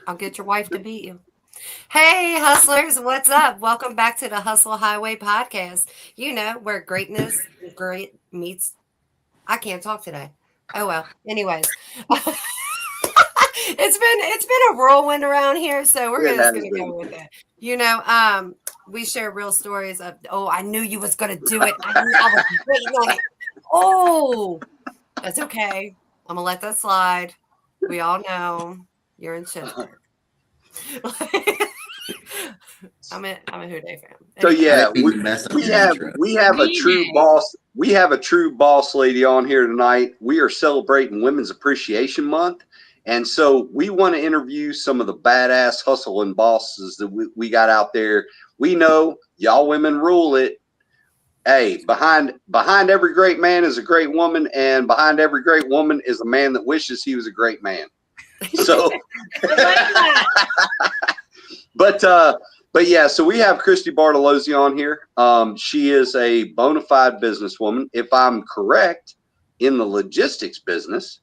I'll get your wife to beat you. Hey, hustlers, what's up? Welcome back to the Hustle Highway podcast. You know, where greatness great meets. I can't talk today. Oh well. Anyways, it's been a whirlwind around here, so we're It just has gonna been. go with it. You know, we share real stories of. Oh, I knew you was gonna do it. I was waiting on it. Oh, that's okay. I'm gonna let that slide. We all know you're in Shitter. I'm a Houday fan. So Anyways, I yeah, didn't mean to mess up we your have intro. we have a true VJ. boss. We have a true boss lady on here tonight. We are celebrating Women's Appreciation Month, and so we want to interview some of the badass hustling bosses that we got out there. We know y'all women rule it. Hey, behind every great man is a great woman, and behind every great woman is a man that wishes he was a great man. So, I like that. but yeah, so we have Kristy Bartolozzi on here. She is a bona fide businesswoman, if I'm correct, in the logistics business,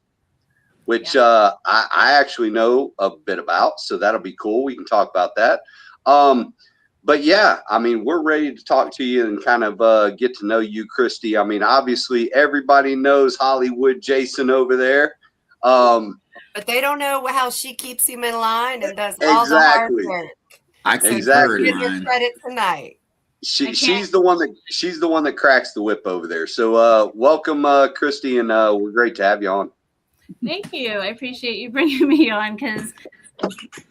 which I actually know a bit about. So that'll be cool. We can talk about that. But yeah, I mean, we're ready to talk to you and kind of get to know you, Kristy. I mean, obviously, everybody knows Hollywood Jason over there. but they don't know how she keeps him in line and does all the hard Exactly. work. I So concur you in get your mine. credit tonight. She's the one that cracks the whip over there. So welcome, Kristy, and we're great to have you on. Thank you. I appreciate you bringing me on because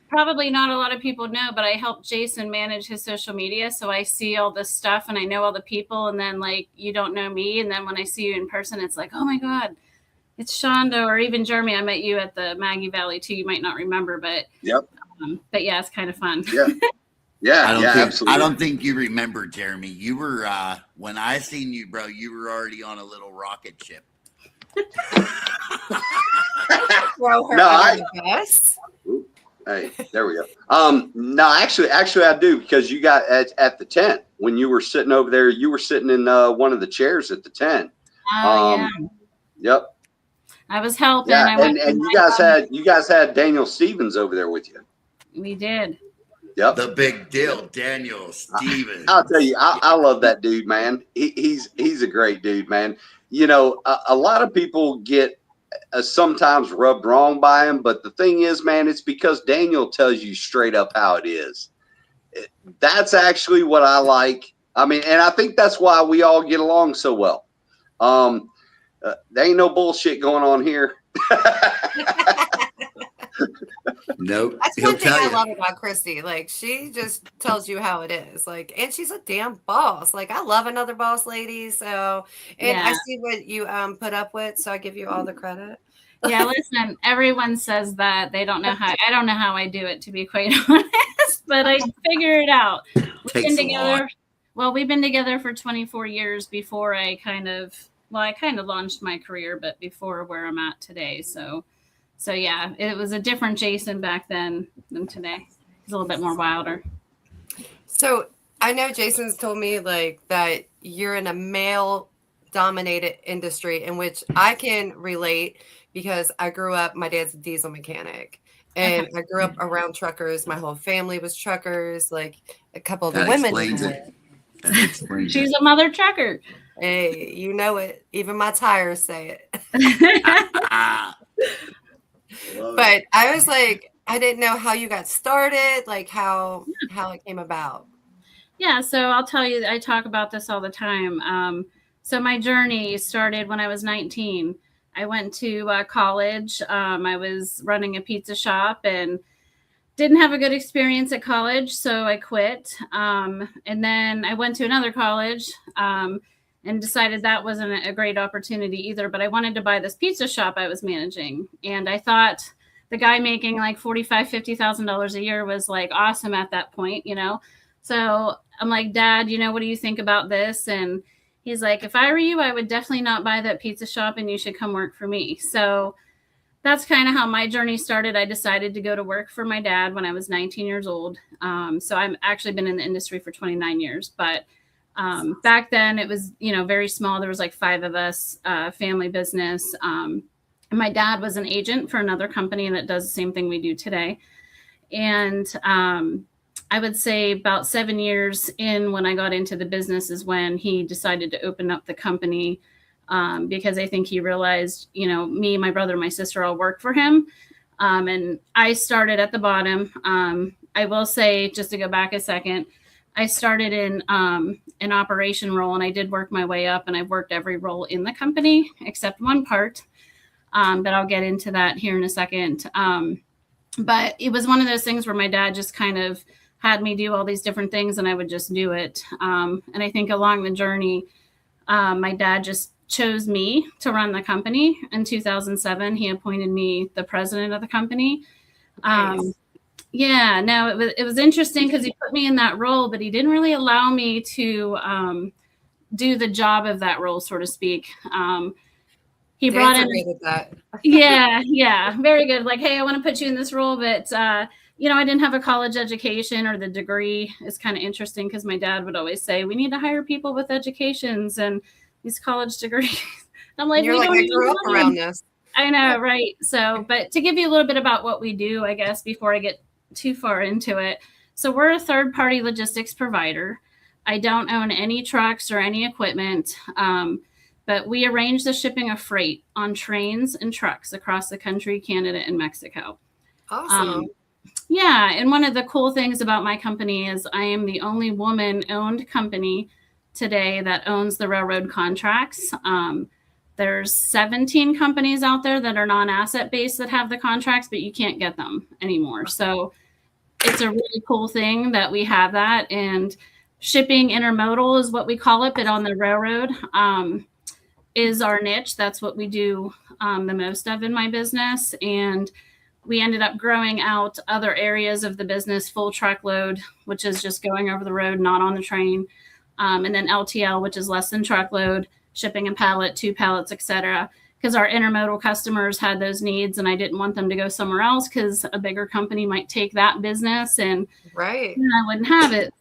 probably not a lot of people know, but I help Jason manage his social media. So I see all this stuff and I know all the people. And then, like, you don't know me. And then when I see you in person, it's like, oh my God, it's Shonda or even Jeremy. I met you at the Maggie Valley too. You might not remember, but Yep. Yeah, it's kind of fun. Yeah. Yeah. Absolutely. I don't think you remember, Jeremy. You were when I seen you, bro. You were already on a little rocket ship. Throw her No, under the bus. Hey, there we go. No, actually, I do because you got at the tent when you were sitting over there. You were sitting in one of the chairs at the tent. Oh, yeah. Yep. I was helping. Yeah, I went and you guys had Daniel Stevens over there with you. We did. Yep. The big deal, Daniel Stevens. I'll tell you, I love that dude, man. He's a great dude, man. You know, a lot of people get sometimes rubbed wrong by him, but the thing is, man, it's because Daniel tells you straight up how it is. That's actually what I like. I mean, and I think that's why we all get along so well. There ain't no bullshit going on here. Nope. That's He'll one thing tell I you. love about Kristy. Like, she just tells you how it is. Like, and she's a damn boss. Like, I love another boss lady. So, and I Yeah. see what you put up with. So I give you all the credit. Yeah, listen, everyone says that they don't know how. I don't know how I do it, to be quite honest, but I figure it out. We've Takes been a together. lot. Well, we've been together for 24 years before I kind of launched my career, but before where I'm at today. So yeah, it was a different Jason back then than today. He's a little bit more wilder. So I know Jason's told me like that you're in a male dominated industry in which I can relate because I grew up, my dad's a diesel mechanic. And I grew up around truckers. My whole family was truckers. Like a couple of the That women. explains it. That explains She's it. a mother trucker. Hey, you know it. Even my tires say it. But I was like, I didn't know how you got started, like how it came about. Yeah, so I'll tell you, I talk about this all the time. So my journey started when I was 19. I went to college. I was running a pizza shop and didn't have a good experience at college, so I quit. And then I went to another college and decided that wasn't a great opportunity either. But I wanted to buy this pizza shop I was managing, and I thought the guy making like $45,000, $50,000 a year was like awesome at that point, you know. So I'm like, Dad, you know, what do you think about this? And he's like, if I were you, I would definitely not buy that pizza shop and you should come work for me. So that's kind of how my journey started. I decided to go to work for my dad when I was 19 years old. So I've actually been in the industry for 29 years. But back then it was, you know, very small. There was like 5 of us, family business. And my dad was an agent for another company that does the same thing we do today. And I would say about 7 years in, when I got into the business, is when he decided to open up the company, because I think he realized, me, my brother, my sister all work for him. And I started at the bottom. I will say, just to go back a second, I started in an operation role, and I did work my way up, and I've worked every role in the company except one part. But I'll get into that here in a second. But it was one of those things where my dad just kind of had me do all these different things, and I would just do it. And I think along the journey, my dad just chose me to run the company. In 2007, he appointed me the president of the company. Nice. Yeah, no, it was interesting because he put me in that role, but he didn't really allow me to do the job of that role, so to speak. He brought in, Good at that. yeah, very good. Like, hey, I want to put you in this role, but I didn't have a college education or the degree. It's kind of interesting because my dad would always say, we need to hire people with educations and these college degrees. I'm like, You're like, I grew up around this. I know, right? So, but to give you a little bit about what we do, I guess, before I get too far into it. So we're a third-party logistics provider. I don't own any trucks or any equipment, but we arrange the shipping of freight on trains and trucks across the country, Canada, and Mexico. Awesome. Yeah, and one of the cool things about my company is I am the only woman-owned company today that owns the railroad contracts. There's 17 companies out there that are non-asset based that have the contracts, but you can't get them anymore. So it's a really cool thing that we have that. And shipping intermodal is what we call it, but on the railroad is our niche. That's what we do the most of in my business. And we ended up growing out other areas of the business, full truckload, which is just going over the road, not on the train. And then LTL, which is less than truckload, shipping a pallet, 2 pallets, etc. Because our intermodal customers had those needs, and I didn't want them to go somewhere else because a bigger company might take that business, and right, I wouldn't have it.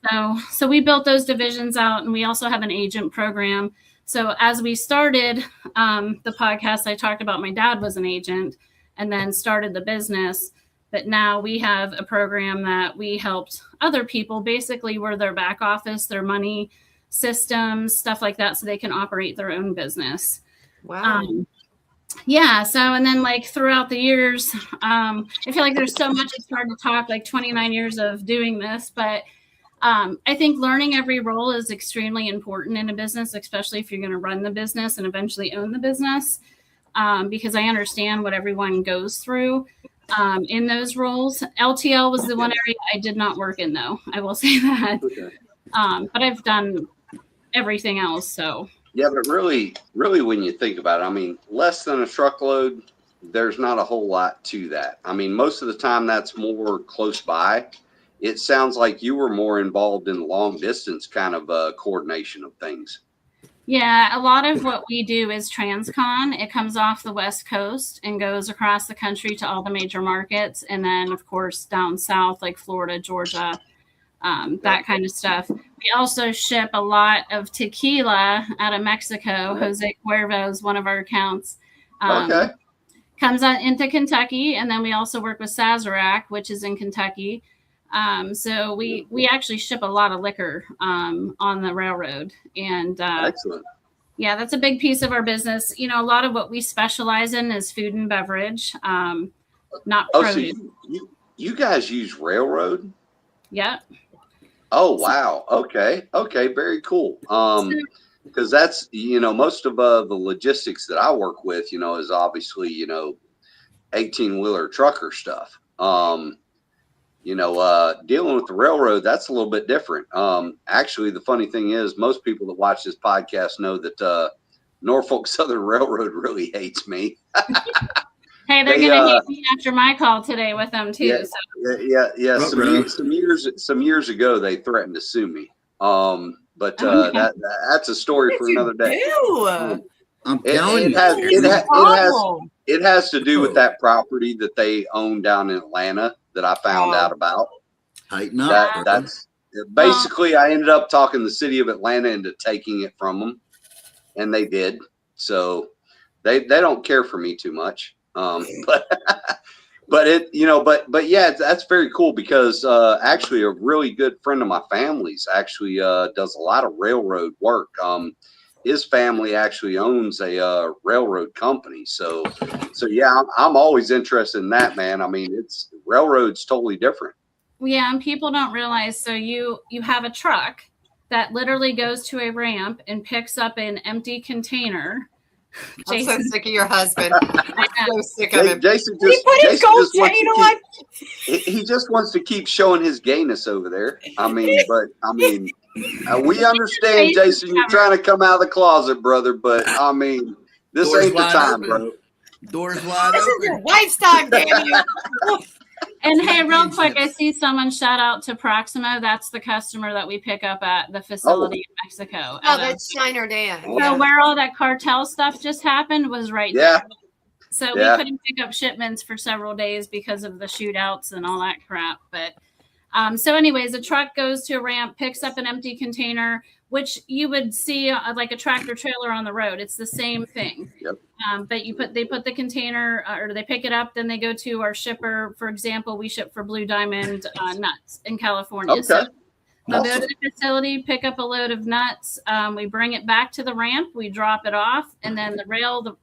So we built those divisions out, and we also have an agent program. So as we started the podcast, I talked about my dad was an agent and then started the business. But now we have a program that we helped other people, basically we're their back office, their money systems, stuff like that, so they can operate their own business. Wow. Yeah. So, and then like throughout the years, I feel like there's so much, it's hard to talk, like 29 years of doing this, but I think learning every role is extremely important in a business, especially if you're going to run the business and eventually own the business, because I understand what everyone goes through in those roles. LTL was the one area I did not work in, though. I will say that. Okay. But I've done everything else. So Yeah, but really, when you think about it, I mean, less than a truckload, there's not a whole lot to that. I mean, most of the time that's more close by. It sounds like you were more involved in long distance kind of coordination of things. yeah, a lot of what we do is transcon. It comes off the West Coast and goes across the country to all the major markets. And then, of course, down south, like Florida, Georgia, that kind of stuff. We also ship a lot of tequila out of Mexico. Jose Cuervo is one of our accounts. Okay. Comes on into Kentucky. And then we also work with Sazerac, which is in Kentucky. So we actually ship a lot of liquor on the railroad. And Excellent. yeah, that's a big piece of our business. A lot of what we specialize in is food and beverage, not produce. So you guys use railroad? Yeah. Oh, wow. Okay. Very cool. Because that's, most of the logistics that I work with, is obviously, 18-wheeler trucker stuff. Dealing with the railroad, that's a little bit different. Actually, the funny thing is most people that watch this podcast know that Norfolk Southern Railroad really hates me. Hey, they're going to hate me after my call today with them too. Yeah. Some years ago, they threatened to sue me. But that's a story for another day. I'm telling you, it has to do with that property that they own down in Atlanta that I found out about. Tighten up. That's basically I ended up talking the city of Atlanta into taking it from them, and they did. So they don't care for me too much. But But but yeah, that's very cool because actually a really good friend of my family's actually does a lot of railroad work. His family actually owns a railroad company, so yeah, I'm always interested in that, man. I mean, it's railroad's totally different. Yeah, and people don't realize. So you have a truck that literally goes to a ramp and picks up an empty container. I'm so Jason, sick of your husband. I'm so sick of him. Jason He just put his Jason gold just wants chain to on. he just wants to keep showing his gayness over there. I mean, we understand, Jason. You're trying to come out of the closet, brother, but I mean, this Doors ain't the wide time, open. bro. Doors wide This is your open. wife's time, damn you. And hey, real quick, I see someone shout out to Proximo. That's the customer that we pick up at the facility in Mexico. Oh, that's Shiner Dan. So Yeah. where all that cartel stuff just happened was right Yeah. there. So Yeah. we couldn't pick up shipments for several days because of the shootouts and all that crap. But so anyways, a truck goes to a ramp, picks up an empty container, which you would see like a tractor trailer on the road. It's the same thing. Yep. But they put the container or they pick it up, then they go to our shipper. For example, we ship for Blue Diamond nuts in California. Okay. So they'll Awesome. go to the facility, pick up a load of nuts. We bring it back to the ramp. We drop it off, and then the rail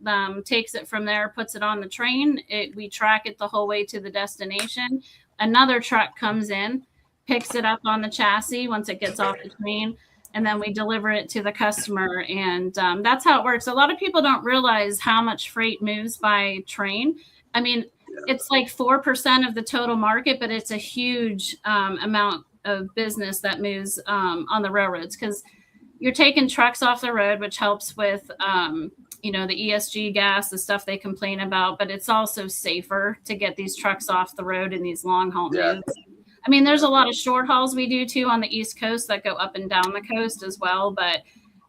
takes it from there, puts it on the train. We track it the whole way to the destination. Another truck comes in, picks it up on the chassis once it gets off the train, and then we deliver it to the customer. And that's how it works. A lot of people don't realize how much freight moves by train. I mean, it's like 4% of the total market, but it's a huge amount of business that moves on the railroads because you're taking trucks off the road, which helps with the ESG gas, the stuff they complain about, but it's also safer to get these trucks off the road in these long haul moves. I mean, there's a lot of short hauls we do too on the East Coast that go up and down the coast as well, but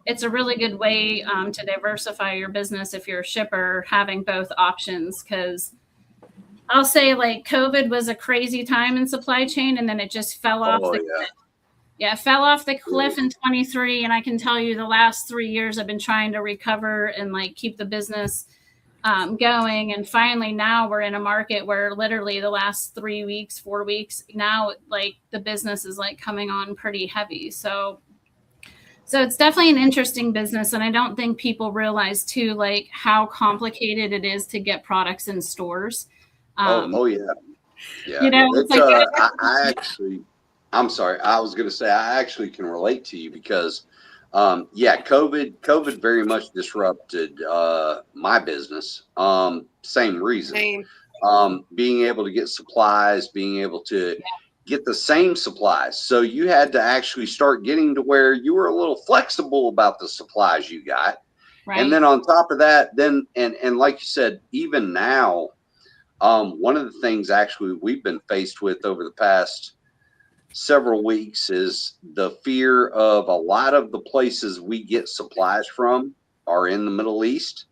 it's a really good way to diversify your business if you're a shipper, having both options, because I'll say like COVID was a crazy time in supply chain, and then it just fell off the cliff. Yeah, it fell off the cliff in 23, and I can tell you the last 3 years I've been trying to recover and like keep the business going. And finally now we're in a market where literally the last 3 weeks, 4 weeks now, like the business is like coming on pretty heavy. So it's definitely an interesting business. And I don't think people realize too, like how complicated it is to get products in stores. Yeah. I'm sorry. I was going to say, I actually can relate to you because, COVID very much disrupted my business. Same reason. Being able to get supplies, being able to get the same supplies. So you had to actually start getting to where you were a little flexible about the supplies you got. Right. And then on top of that, and like you said, even now, one of the things actually we've been faced with over the past several weeks is the fear of a lot of the places we get supplies from are in the Middle East.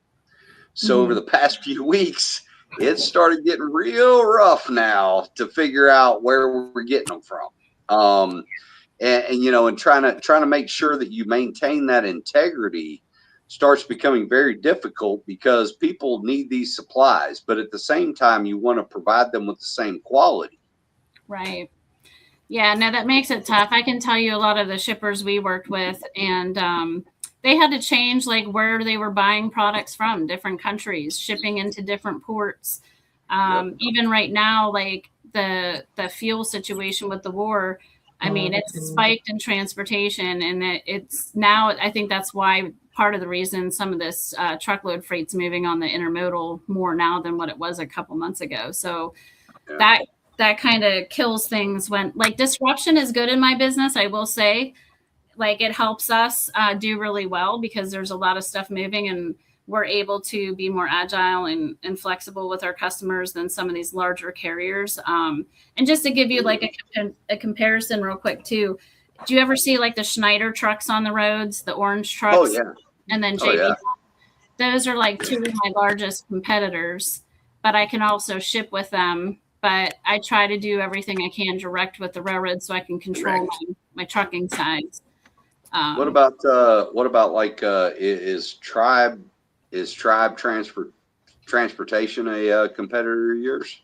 So over the past few weeks, it started getting real rough now to figure out where we're getting them from. And trying to make sure that you maintain that integrity starts becoming very difficult because people need these supplies, but at the same time, you want to provide them with the same quality. Right. Yeah, no, that makes it tough. I can tell you a lot of the shippers we worked with, and they had to change like where they were buying products from, different countries, shipping into different ports. Even right now, like the fuel situation with the war, I mean, it's spiked in transportation, and it's now, I think that's why part of the reason some of this truckload freight's moving on the intermodal more now than what it was a couple months ago. So that kind of kills things when like disruption is good in my business. I will say, like it helps us do really well because there's a lot of stuff moving and we're able to be more agile and flexible with our customers than some of these larger carriers. And just to give you like a comparison real quick too, do you ever see like the Schneider trucks on the roads, the orange trucks? Oh, yeah. And then JB, those are like two of my largest competitors, but I can also ship with them. But I try to do everything I can direct with the railroad so I can control my trucking sides. What about like is Tribe transportation a competitor of yours?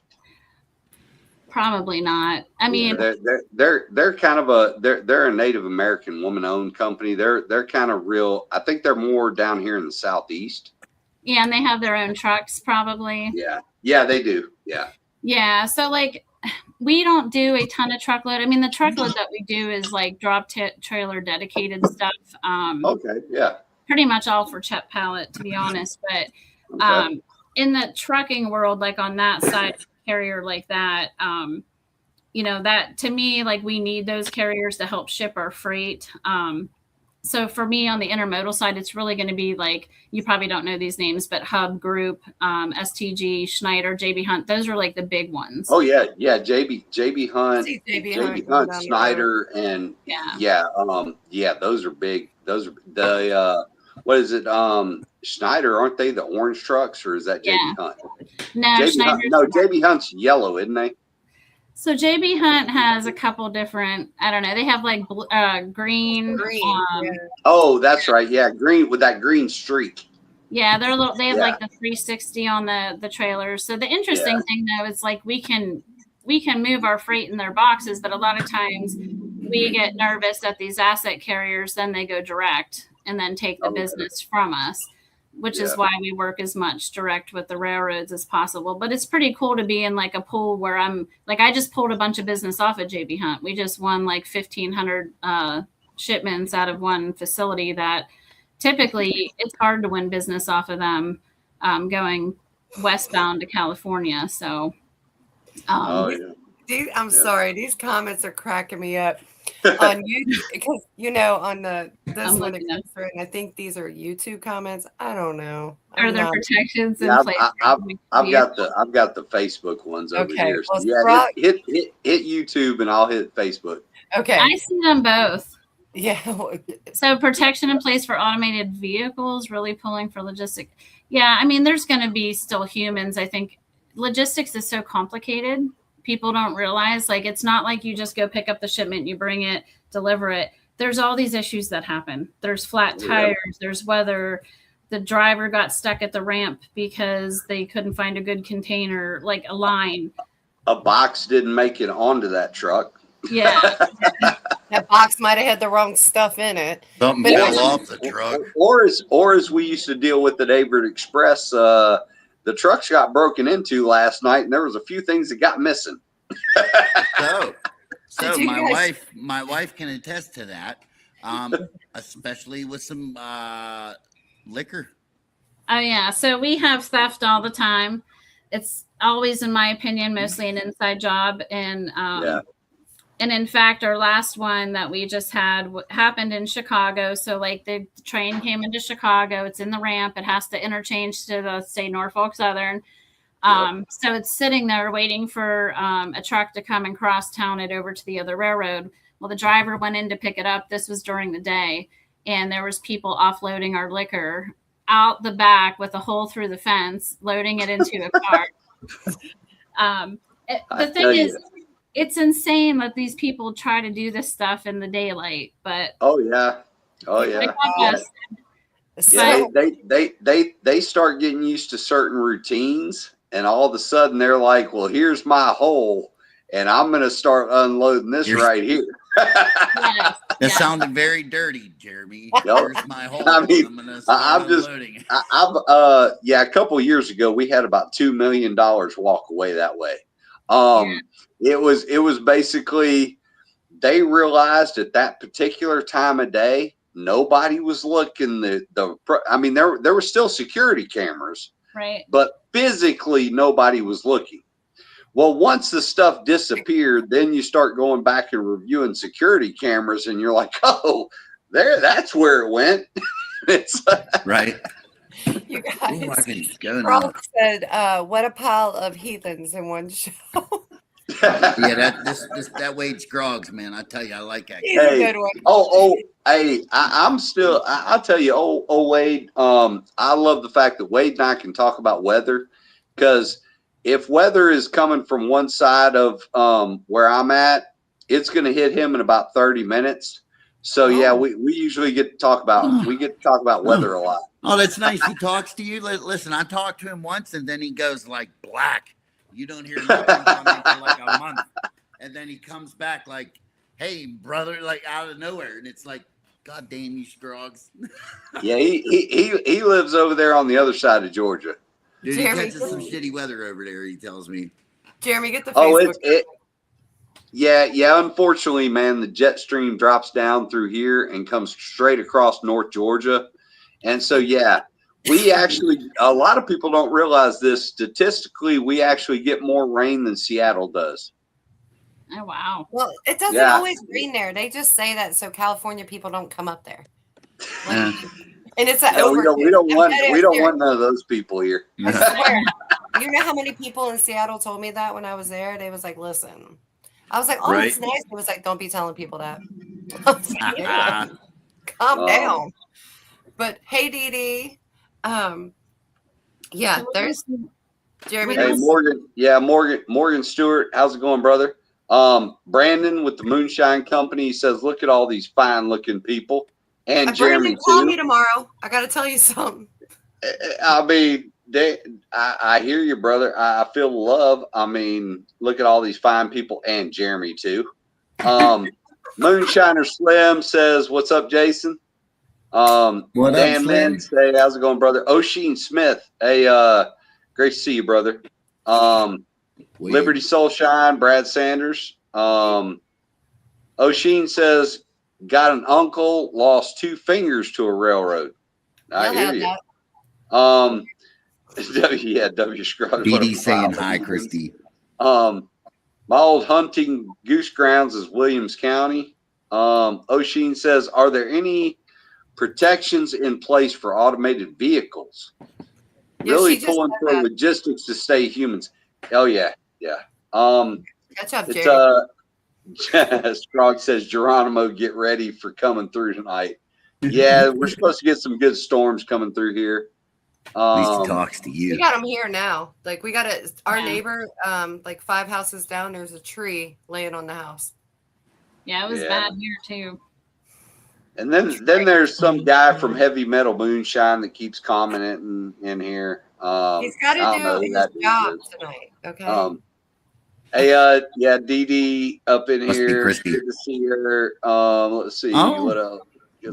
Probably not. I mean, they're kind of they're a Native American woman-owned company. They're kind of real. I think they're more down here in the Southeast. yeah, and they have their own trucks probably. Yeah, they do. Yeah. Yeah, so like we don't do a ton of truckload. I mean, the truckload that we do is like drop trailer dedicated stuff. Okay. Yeah. Pretty much all for Chet Pallet, to be honest. But Okay. in the trucking world, like on that side, carrier like that, you know, that to me, like we need those carriers to help ship our freight. So for me on the intermodal side, it's really going to be like, you probably don't know these names, but Hub Group, STG, Schneider, JB Hunt. Those are like the big ones. Oh yeah. Yeah. JB Hunt, See JB JB Hunt, Hunt, Snyder, and Yeah. those are big. Those are the what is it? Schneider, aren't they the orange trucks, or is that JB Hunt? No, JB Hunt's yellow, isn't they? So JB Hunt has a couple different, I don't know, they have like green. Oh, that's right. Yeah, green with that green streak. Yeah, they're a little, they have like the 360 on the trailers. So the interesting thing though is like we can move our freight in their boxes, but a lot of times we get nervous at these asset carriers, then they go direct and then take the business from us, which is why we work as much direct with the railroads as possible. But it's pretty cool to be in like a pool where I'm like, I just pulled a bunch of business off at JB Hunt. We just won like 1,500 shipments out of one facility that typically it's hard to win business off of them going westbound to California. So, I'm sorry, these comments are cracking me up on YouTube because on this one it comes through, and I think these are YouTube comments. I don't know. Are there protections in place? I've got the Facebook ones over here. So well, hit YouTube and I'll hit Facebook. Okay. I see them both. Yeah. So protection in place for automated vehicles, really pulling for logistics. Yeah, I mean, there's going to be still humans. I think logistics is so complicated. People don't realize, like, it's not like you just go pick up the shipment, you bring it, deliver it. There's all these issues that happen. There's flat tires. There's weather. The driver got stuck at the ramp because they couldn't find a good container, like a line. A box didn't make it onto that truck. Yeah. That box might have had the wrong stuff in it. Something fell off the truck. Or as we used to deal with at Averitt Express, the trucks got broken into last night, and there was a few things that got missing. So my wife can attest to that, especially with some liquor. Oh yeah, so we have theft all the time. It's always, in my opinion, mostly an inside job, and in fact, our last one that we just had happened in Chicago. So like the train came into Chicago, it's in the ramp, it has to interchange to the, say, Norfolk Southern. So it's sitting there waiting for a truck to come and cross town it over to the other railroad. Well, the driver went in to pick it up. This was during the day, and there was people offloading our liquor out the back with a hole through the fence, loading it into a car. The thing is, it's insane that these people try to do this stuff in the daylight, but they start getting used to certain routines, and all of a sudden they're like, well, here's my hole, and I'm going to start unloading this right here. It sounded very dirty, Jeremy. Yep. Here's my hole. I mean, a couple of years ago, we had about $2 million walk away that way. It was basically, they realized at that particular time of day, nobody was looking. There were still security cameras, right? But physically, nobody was looking. Well, once the stuff disappeared, then you start going back and reviewing security cameras, and you're like, oh, that's where it went. It's right. You guys, Rob said, what a pile of heathens in one show. That Wade's Grogs, man. I tell you, I like that. He's a good one. I'll tell you, Wade, I love the fact that Wade and I can talk about weather, because if weather is coming from one side of where I'm at, it's going to hit him in about 30 minutes. So we usually get to talk about weather a lot. Oh, that's nice. He talks to you. Listen, I talked to him once, and then he goes like black. You don't hear nothing from him for like a month. And then he comes back like, hey, brother, like out of nowhere. And it's like, God damn you, Scroggs. Yeah, he lives over there on the other side of Georgia. Dude, Jeremy, he catches some shitty weather over there, he tells me. Jeremy, get the Oh, Facebook. yeah. Unfortunately, man, the jet stream drops down through here and comes straight across North Georgia. And so, yeah, we actually, a lot of people don't realize this. Statistically, we actually get more rain than Seattle does. Oh, wow. Well, it doesn't Yeah. always rain there. They just say that so California people don't come up there. Like, and it's an No, we don't want none of those people here. I swear. You know how many people in Seattle told me that when I was there? They was like, listen. I was like, oh, Right. it's nice. It was like, don't be telling people that. I was like, yeah, calm Oh. down. But hey, Dee Dee. Yeah, there's Jeremy. Hey, Morgan Stewart, how's it going, brother? Brandon with the Moonshine Company says, look at all these fine looking people. And Jeremy, call too. me tomorrow. I got to tell you something. I mean, I hear you, brother. I feel love. I mean, look at all these fine people, and Jeremy too. Moonshiner Slim says, "What's up, Jason?" What up, Dan Slim? Man say, "How's it going, brother?" O'Sheen Smith, hey, great to see you, brother. Liberty Soulshine, Brad Sanders. O'Sheen says, "Got an uncle, lost 2 fingers to a railroad." I hear you. W. Scruggs. Dee Dee saying hi, Kristy. My old hunting goose grounds is Williams County. O'Sheen says, are there any protections in place for automated vehicles? Really pulling for logistics to stay humans. Oh yeah. Catch up, Jerry. Scroggs says, Geronimo, get ready for coming through tonight. Yeah, we're supposed to get some good storms coming through here. At least he talks to you. We got them here now. Like we got our neighbor, like 5 houses down, there's a tree laying on the house. Yeah, it was bad here too. And then there's some guy from Heavy Metal Moonshine that keeps commenting in here. He's got to do his job tonight. Okay. Hey, Dee Dee up in Must here. Be Kristy. Good to see her. Let's see what else.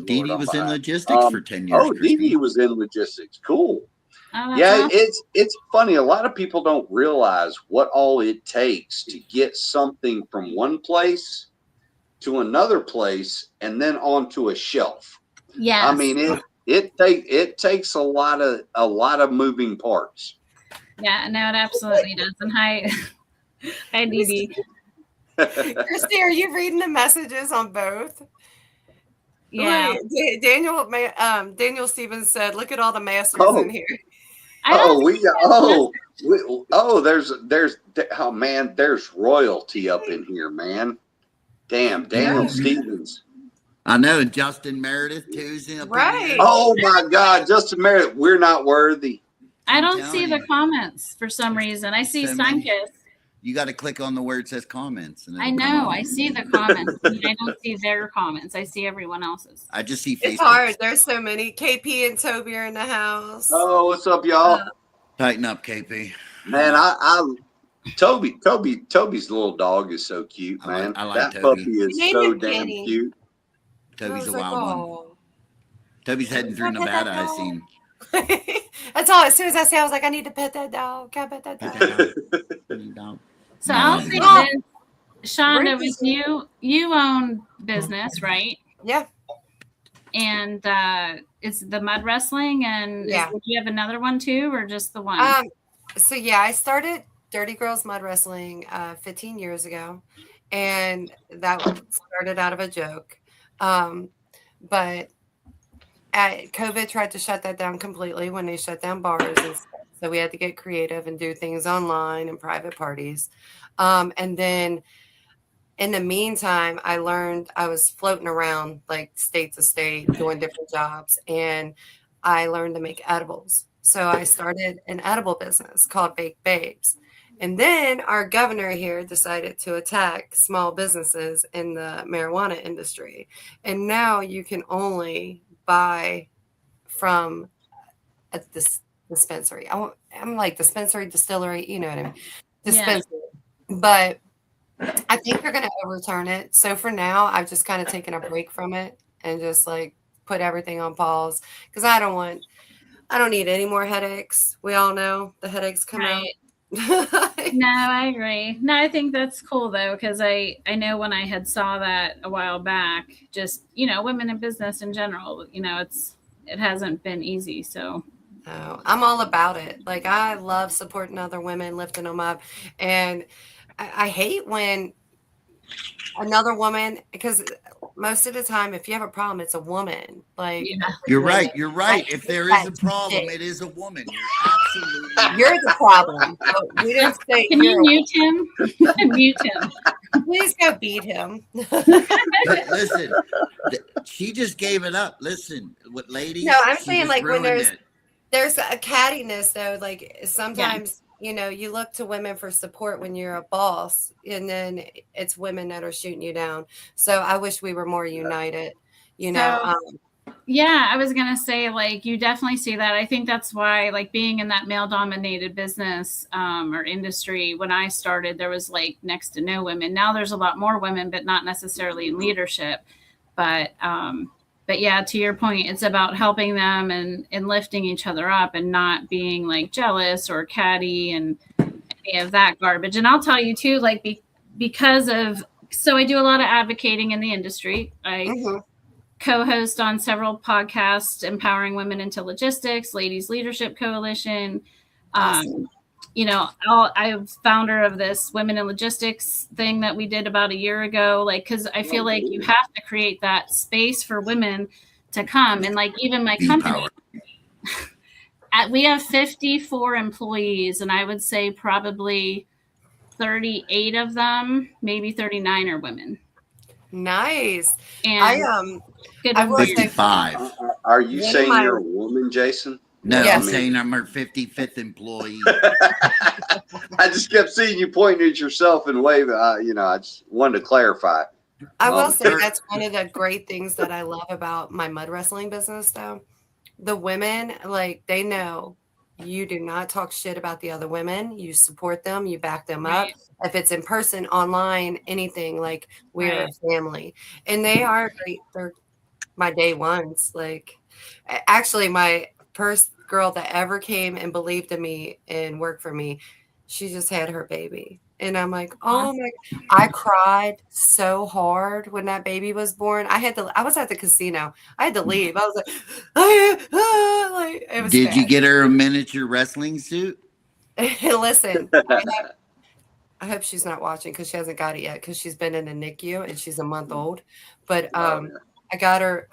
Dee Dee was in logistics for 10 years. Oh, Dee Dee was in logistics. Cool. Oh, Yeah, awesome. it's funny. A lot of people don't realize what all it takes to get something from one place to another place and then onto a shelf. Yes. I mean, it takes a lot of moving parts. Yeah, no, it absolutely does. And hi, Dee Dee. Kristy, are you reading the messages on both? Yeah. Wait, Daniel Stevens said, "Look at all the masters in here." There's royalty up in here, man. Damn, Daniel Stevens. I know Justin Meredith too. Right. Oh my God, Justin Meredith, we're not worthy. I don't see the comments for some reason. I see Sunkiss. You got to click on the where it says comments. And I know. I see the comments. I don't see their comments. I see everyone else's. I just see Facebook. It's hard. There's so many. KP and Toby are in the house. Oh, what's up, y'all? Tighten up, KP. Man, Toby's little dog is so cute, man. I like that Toby. puppy is so damn cute. Toby's a wild one. Toby's heading through Nevada, I seen. That's all. As soon as I say, I was like, I need to pet that dog. Can I pet that dog? So I'll say this, Shonda, with you own business, right? Yeah. And it's the mud wrestling, and do you have another one too, or just the one? So I started Dirty Girls Mud Wrestling 15 years ago, and that started out of a joke. But COVID tried to shut that down completely when they shut down bars and stuff. So we had to get creative and do things online and private parties. And then in the meantime, I learned I was floating around like state to state doing different jobs, and I learned to make edibles. So I started an edible business called Baked Babes. And then our governor here decided to attack small businesses in the marijuana industry. And now you can only buy from a dispensary. I'm like dispensary, distillery, you know what I mean? dispense it. But I think they're going to overturn it. So for now, I've just kind of taken a break from it and just like put everything on pause because I don't need any more headaches. We all know the headaches come out. No, I agree. No, I think that's cool though, because I know when I had saw that a while back, just women in business in general, it hasn't been easy. So I'm all about it. Like I love supporting other women, lifting them up, and I hate when another woman, because most of the time, if you have a problem, it's a woman. Like you're right. You're right. If there is a problem, it is a woman. You're absolutely. You're the problem. We didn't say. Can you mute him? Mute him. Please go beat him. Listen, she just gave it up. Listen, what ladies? No, I'm saying like when there's a cattiness though. Like sometimes. You look to women for support when you're a boss, and then it's women that are shooting you down. So I wish we were more united, Yeah, I was going to say, like, you definitely see that. I think that's why, like, being in that male-dominated business or industry, when I started, there was, like, next to no women. Now there's a lot more women, but not necessarily in leadership. But yeah, to your point, it's about helping them and lifting each other up and not being like jealous or catty and any of that garbage. And I'll tell you too, like so I do a lot of advocating in the industry. I co-host on several podcasts, Empowering Women into Logistics, Ladies Leadership Coalition. Awesome. I'm founder of this Women in Logistics thing that we did about a year ago. Like, because I feel like you have to create that space for women to come. And like, even my company, we have 54 employees, and I would say probably 38 of them, maybe 39 are women. Nice. And I will 55. Are you saying you're a woman, Jason? No, I'm saying I'm her 55th employee. I just kept seeing you pointing at yourself and waving. I just wanted to clarify. I will say that's one of the great things that I love about my mud wrestling business, though. The women, like, they know you do not talk shit about the other women. You support them. You back them up. If it's in person, online, anything, like, we're a family. And they are great. They're my day ones. Like, actually, my first girl that ever came and believed in me and worked for me, she just had her baby. And I'm like, oh my, I cried so hard when that baby was born. I was at the casino. I had to leave. I was like, it was Did bad. you get her a miniature wrestling suit? Listen, I hope she's not watching because she hasn't got it yet because she's been in the NICU and she's a month old. But I got her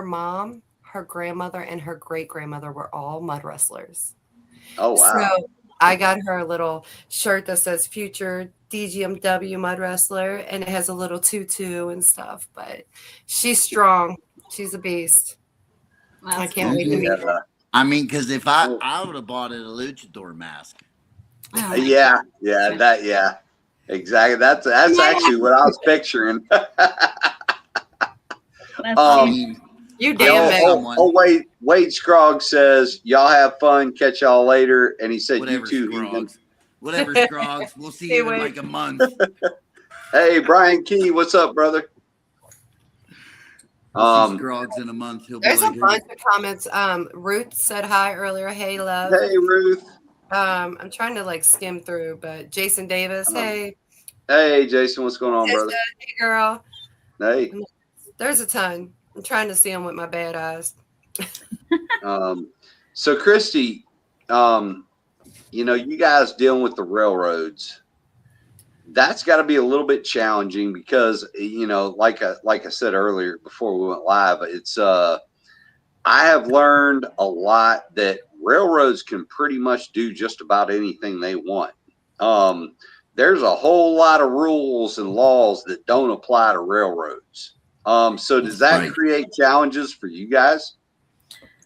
mom, her grandmother, and her great-grandmother were all mud wrestlers. Oh, wow. So I got her a little shirt that says future DGMW mud wrestler, and it has a little tutu and stuff. But she's strong. She's a beast. I can't wait to meet her. I mean, because if I would have bought it a luchador mask. Oh, yeah, exactly. That's actually what I was picturing. You damn Wade Scroggs says, y'all have fun, catch y'all later. And he said, whatever, you too. Scroggs. Whatever, Scroggs. We'll see you in like a month. Hey, Brian Key, what's up, brother? Scroggs in a month. There's a bunch of comments. Ruth said hi earlier. Hey, love. Hey, Ruth. I'm trying to like skim through, but Jason Davis, hey. Hey, Jason, what's going on, brother? Hey, girl. Hey. There's a ton. I'm trying to see them with my bad eyes. So, Kristy, you guys dealing with the railroads, that's got to be a little bit challenging because, like I said earlier before we went live, it's I have learned a lot that railroads can pretty much do just about anything they want. There's a whole lot of rules and laws that don't apply to railroads. So does that create challenges for you guys?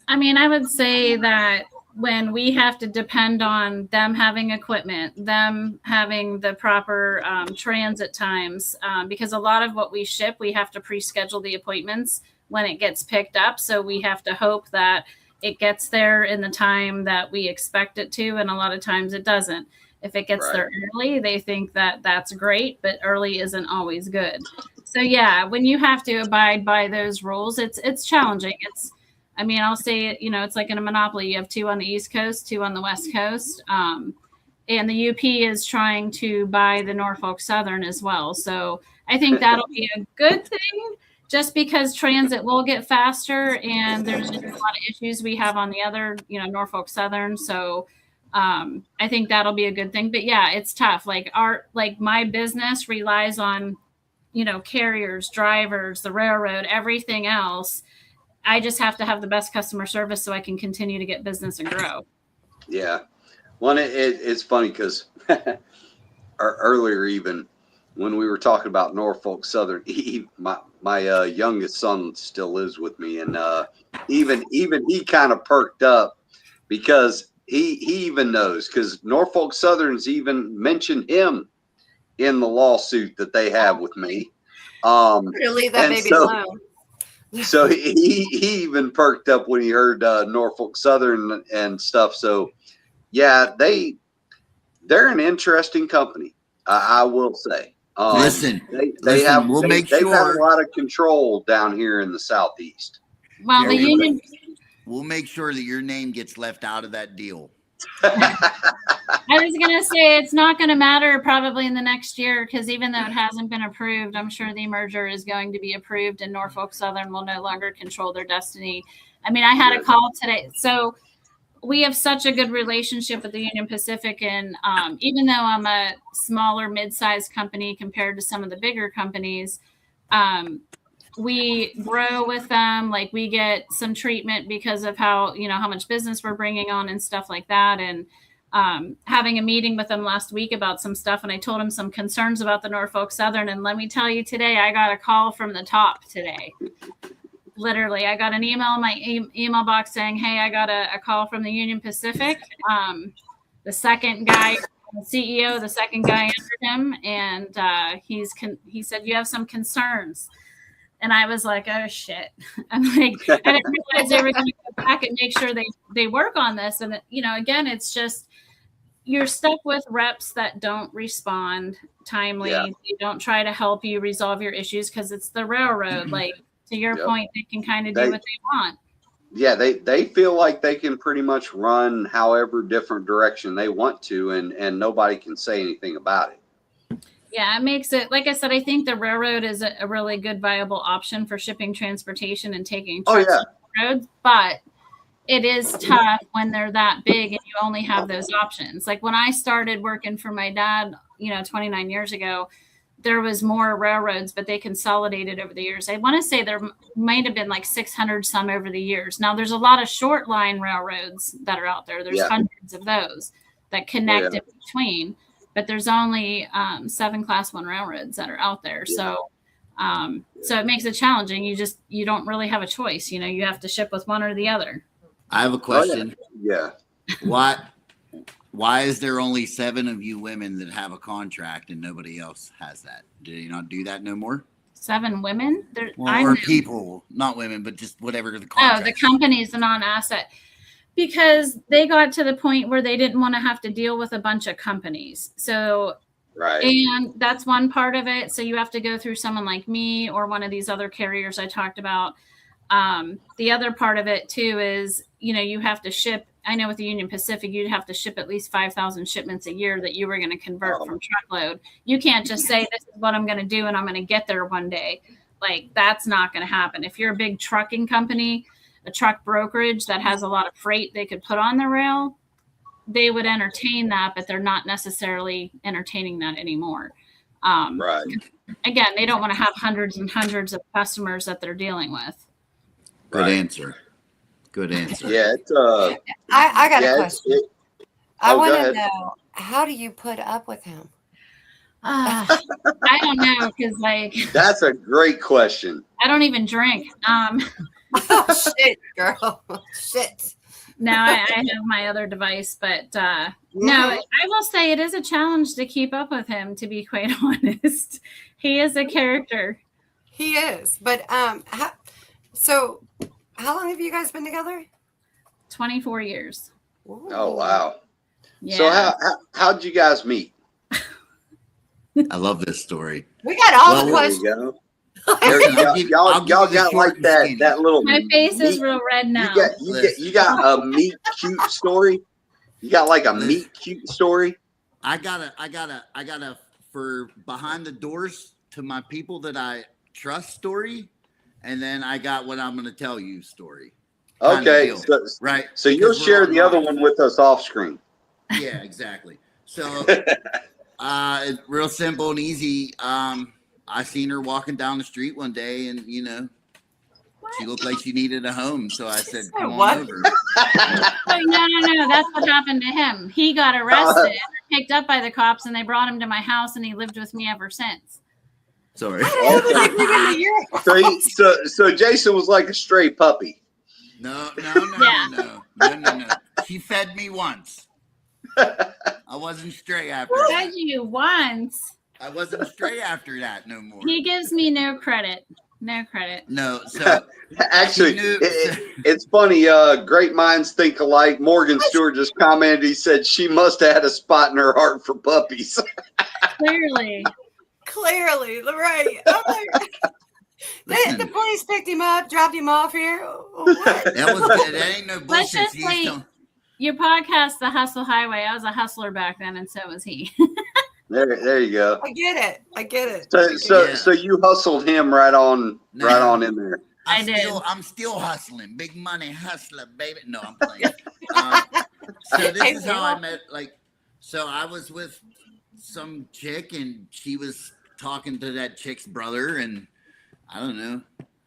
I mean, I would say that when we have to depend on them having equipment, them having the proper transit times, because a lot of what we ship, we have to pre-schedule the appointments when it gets picked up. So we have to hope that it gets there in the time that we expect it to, and a lot of times it doesn't. If it gets there early, they think that that's great, but early isn't always good. So yeah, when you have to abide by those rules, it's challenging. I mean, I'll say it, it's like in a monopoly. You have 2 on the East Coast, 2 on the West Coast. And the UP is trying to buy the Norfolk Southern as well. So I think that'll be a good thing, just because transit will get faster, and there's just a lot of issues we have on the other, Norfolk Southern. So I think that'll be a good thing. But yeah, it's tough. Like my business relies on, carriers, drivers, the railroad, everything else. I just have to have the best customer service so I can continue to get business and grow. Yeah. Well, it's funny because earlier, even when we were talking about Norfolk Southern, my youngest son still lives with me, and even he kind of perked up because he even knows, because Norfolk Southern's even mentioned him in the lawsuit that they have with me. Leave that baby alone. So he even perked up when he heard Norfolk Southern and stuff. So yeah, they're an interesting company. I will say. Listen, they've had a lot of control down here in the Southeast. Well, the union. We'll make sure that your name gets left out of that deal. I was going to say it's not going to matter probably in the next year, because even though it hasn't been approved, I'm sure the merger is going to be approved and Norfolk Southern will no longer control their destiny. I mean, I had a call today. So we have such a good relationship with the Union Pacific. And even though I'm a smaller mid-sized company compared to some of the bigger companies, we grow with them. Like, we get some treatment because of how much business we're bringing on and stuff like that. And having a meeting with them last week about some stuff, and I told him some concerns about the Norfolk Southern. And let me tell you, today I got a call from the top today. Literally, I got an email in my email box saying, hey, I got a call from the Union Pacific. The second guy, the CEO, the second guy answered him, and he said, you have some concerns. And I was like, oh, shit. I'm like, I didn't realize they were going to go back and make sure they work on this. And, again, it's just, you're stuck with reps that don't respond timely. Yeah. They don't try to help you resolve your issues because it's the railroad. Like, to your point, they can kind of do what they want. Yeah, they feel like they can pretty much run however different direction they want to, and nobody can say anything about it. Yeah, it makes it, like I said, I think the railroad is a really good viable option for shipping transportation and taking trucks on the roads, but it is tough when they're that big and you only have those options. Like when I started working for my dad, 29 years ago, there was more railroads, but they consolidated over the years. I want to say there might have been like 600 some over the years. Now there's a lot of short line railroads that are out there. There's hundreds of those that connect in between. But there's only 7 Class 1 railroads that are out there. So so it makes it challenging. You don't really have a choice. You have to ship with one or the other. I have a question. Yeah. Why is there only 7 of you women that have a contract and nobody else has that? Do you not do that no more? 7 women? Or people, not women, but just whatever the contract. Oh, the company's a non-asset. Because they got to the point where they didn't want to have to deal with a bunch of companies. So, and that's one part of it. So you have to go through someone like me or one of these other carriers I talked about. The other part of it too is, you have to ship. I know with the Union Pacific, you'd have to ship at least 5,000 shipments a year that you were going to convert from truckload. You can't just say, this is what I'm going to do and I'm going to get there one day. Like, that's not going to happen. If you're a big trucking company, a truck brokerage that has a lot of freight they could put on the rail, they would entertain that, but they're not necessarily entertaining that anymore. Again, they don't want to have hundreds and hundreds of customers that they're dealing with. Good answer. Yeah, it's I got a question. I want to know, how do you put up with him? I don't know, because that's a great question. I don't even drink. Oh, shit, girl. Shit. No, I have my other device, but no, I will say it is a challenge to keep up with him, to be quite honest. He is a character. He is. But how long have you guys been together? 24 years. Oh, wow. Yeah. So how'd you guys meet? I love this story. We got all Well, the There questions. you go. Listen, I'll give Y'all you the got short like and that skinny. little My face is meet, real red now. you got a meet cute story. You got like a meet cute story. I gotta for behind the doors to my people that I trust story, and then I got what I'm gonna tell you story. Kind of Okay, deal, right? so you'll Because we're share on the other live. one with us off screen. Yeah, exactly. So it's real simple and easy. I seen her walking down the street one day, and she looked like she needed a home. So I said, "Come on What? over." Oh, no. That's what happened to him. He got arrested, picked up by the cops, and they brought him to my house, and he lived with me ever since. Sorry. How the hell did they bring him to your house? So Jason was like a stray puppy. No. Yeah. She fed me once. I wasn't stray after that. Fed you once. I wasn't stray after that no more. He gives me no credit. No credit. No, so Actually, she knew- it's funny. Great minds think alike. Morgan Stewart just commented. He said she must have had a spot in her heart for puppies. Clearly. Clearly, right. Oh my God. Listen. The police picked him up, dropped him off here. What? that ain't no Let's bullshit. just She's say telling- your podcast, The Hustle Highway. I was a hustler back then, and so was he. There you go. I get it. So you hustled him right on in there. I did. I'm still hustling. Big money hustler, baby. No, I'm playing. So this is how I met. So I was with some chick, and she was talking to that chick's brother, and I don't know.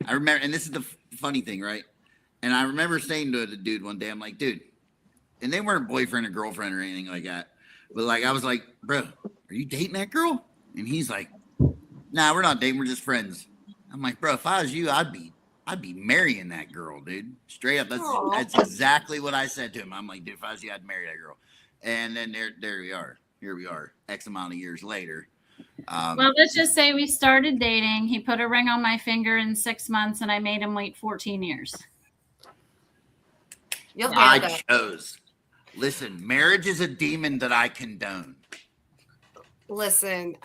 I remember, and this is the funny thing, right? And I remember saying to the dude one day, I'm like, dude, and they weren't boyfriend or girlfriend or anything like that. But I was like, bro, are you dating that girl? And he's like, nah, we're not dating. We're just friends. I'm like, bro, if I was you, I'd be marrying that girl, dude. Straight up. That's exactly what I said to him. I'm like, dude, if I was you, I'd marry that girl. And then there we are. Here we are, X amount of years later. Well, let's just say we started dating. He put a ring on my finger in 6 months, and I made him wait 14 years. You'll get I that. chose. Listen, marriage is a demon that I condone. Listen,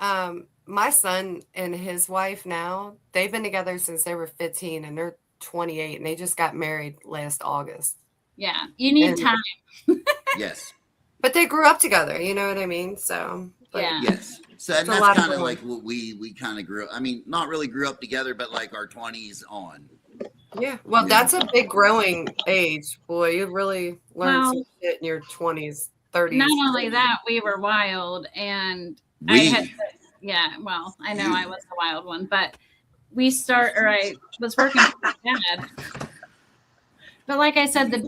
my son and his wife now, they've been together since they were 15 and they're 28 and they just got married last August. Yeah, you need time. Yes. But they grew up together, you know what I mean? So, Yeah. Yes. So and It's a that's lot of kind of fun. like what we kind of grew up. I mean, not really grew up together, but like our 20s on. yeah. Well, that's a big growing age. Boy, you really learn some shit in your 20s, 30s. Not only that, we were wild, and well, I know I was the wild one, but I was working for my dad. But like I said, the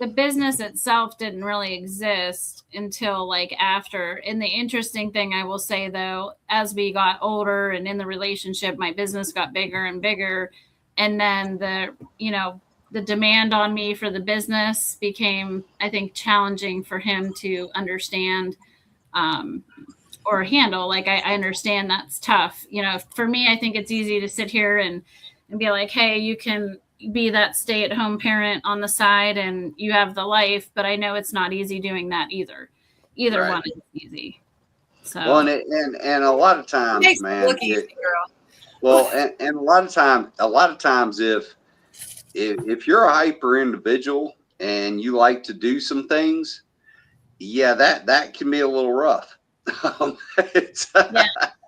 business itself didn't really exist until like after. And the interesting thing I will say though, as we got older and in the relationship, my business got bigger and bigger. And then the demand on me for the business became, I think, challenging for him to understand or handle. Like I understand that's tough. For me, I think it's easy to sit here and be like, hey, you can be that stay-at-home parent on the side and you have the life, but I know it's not easy doing that either. Either Right. one is easy. So Well, and a lot of times, Makes it man. look easy, girl. Well, and a lot of times, if you're a hyper individual and you like to do some things, yeah, that can be a little rough. Yeah.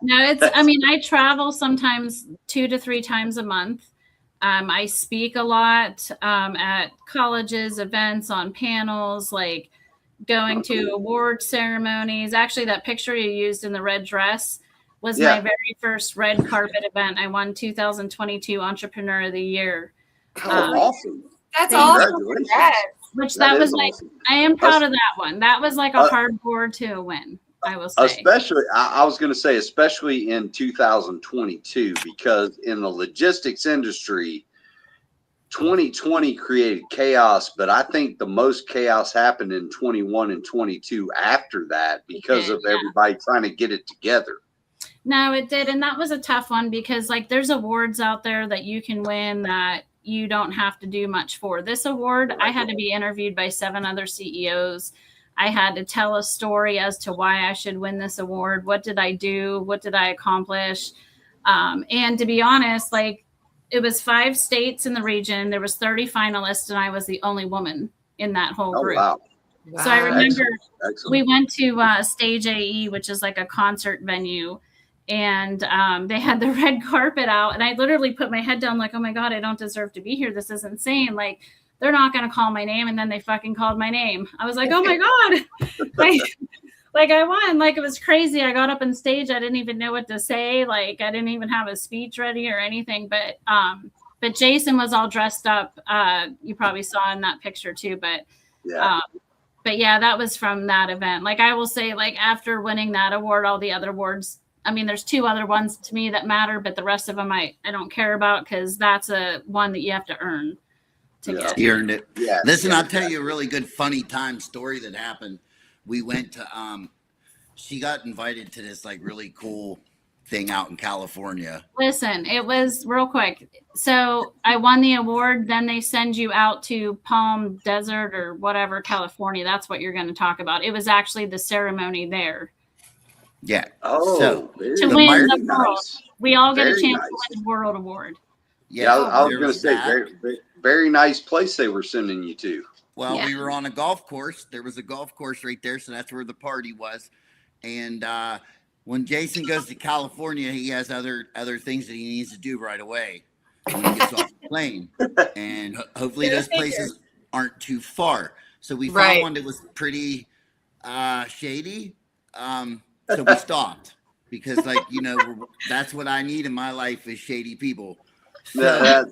No, I travel sometimes 2 to 3 times a month. I speak a lot at colleges, events, on panels, like going to award ceremonies. Actually, that picture you used in the red dress was my very first red carpet event. I won 2022 Entrepreneur of the Year. Awesome. That's Thank awesome. Congratulations. Congrats. Which that was is like, awesome. I am proud of that one. That was like a hard board to win, I will say. Especially, I was going to say, especially in 2022, because in the logistics industry, 2020 created chaos, but I think the most chaos happened in 21 and 22 after that because of everybody trying to get it together. No, it did. And that was a tough one because like there's awards out there that you can win that you don't have to do much for. This award, I had to be interviewed by 7 other CEOs. I had to tell a story as to why I should win this award. What did I do? What did I accomplish? And to be honest, like, it was 5 states in the region. There was 30 finalists, and I was the only woman in that whole group. Wow. So I remember Excellent. we went to Stage AE, which is like a concert venue, and they had the red carpet out, and I literally put my head down like, oh my God, I don't deserve to be here. This is insane. Like, they're not going to call my name. And then they fucking called my name. I was like, oh my God. like I won. Like, it was crazy. I got up on stage. I didn't even know what to say. Like, I didn't even have a speech ready or anything. But Jason was all dressed up. You probably saw in that picture too. But yeah, that was from that event. Like, I will say, like, after winning that award, all the other awards, I mean, there's 2 other ones to me that matter, but the rest of them I don't care about, because that's a one that you have to earn to get. You earned it. Yeah. Listen, I'll tell you a really good funny time story that happened. We went to she got invited to this like really cool thing out in California. Listen, it was real quick. So I won the award. Then they send you out to Palm Desert or whatever, California. That's what you're going to talk about. It was actually the ceremony there. Yeah. Oh, so to win the world, we all get a chance nice. to win the world award. Yeah, I was going to say, very nice place they were sending you to. Well, we were on a golf course. There was a golf course right there, so that's where the party was. And when Jason goes to California, he has other things that he needs to do right away when he gets off the plane. And hopefully those places aren't too far. So we found one that was pretty shady. So we stopped because, like, you know, that's what I need in my life is shady people. So,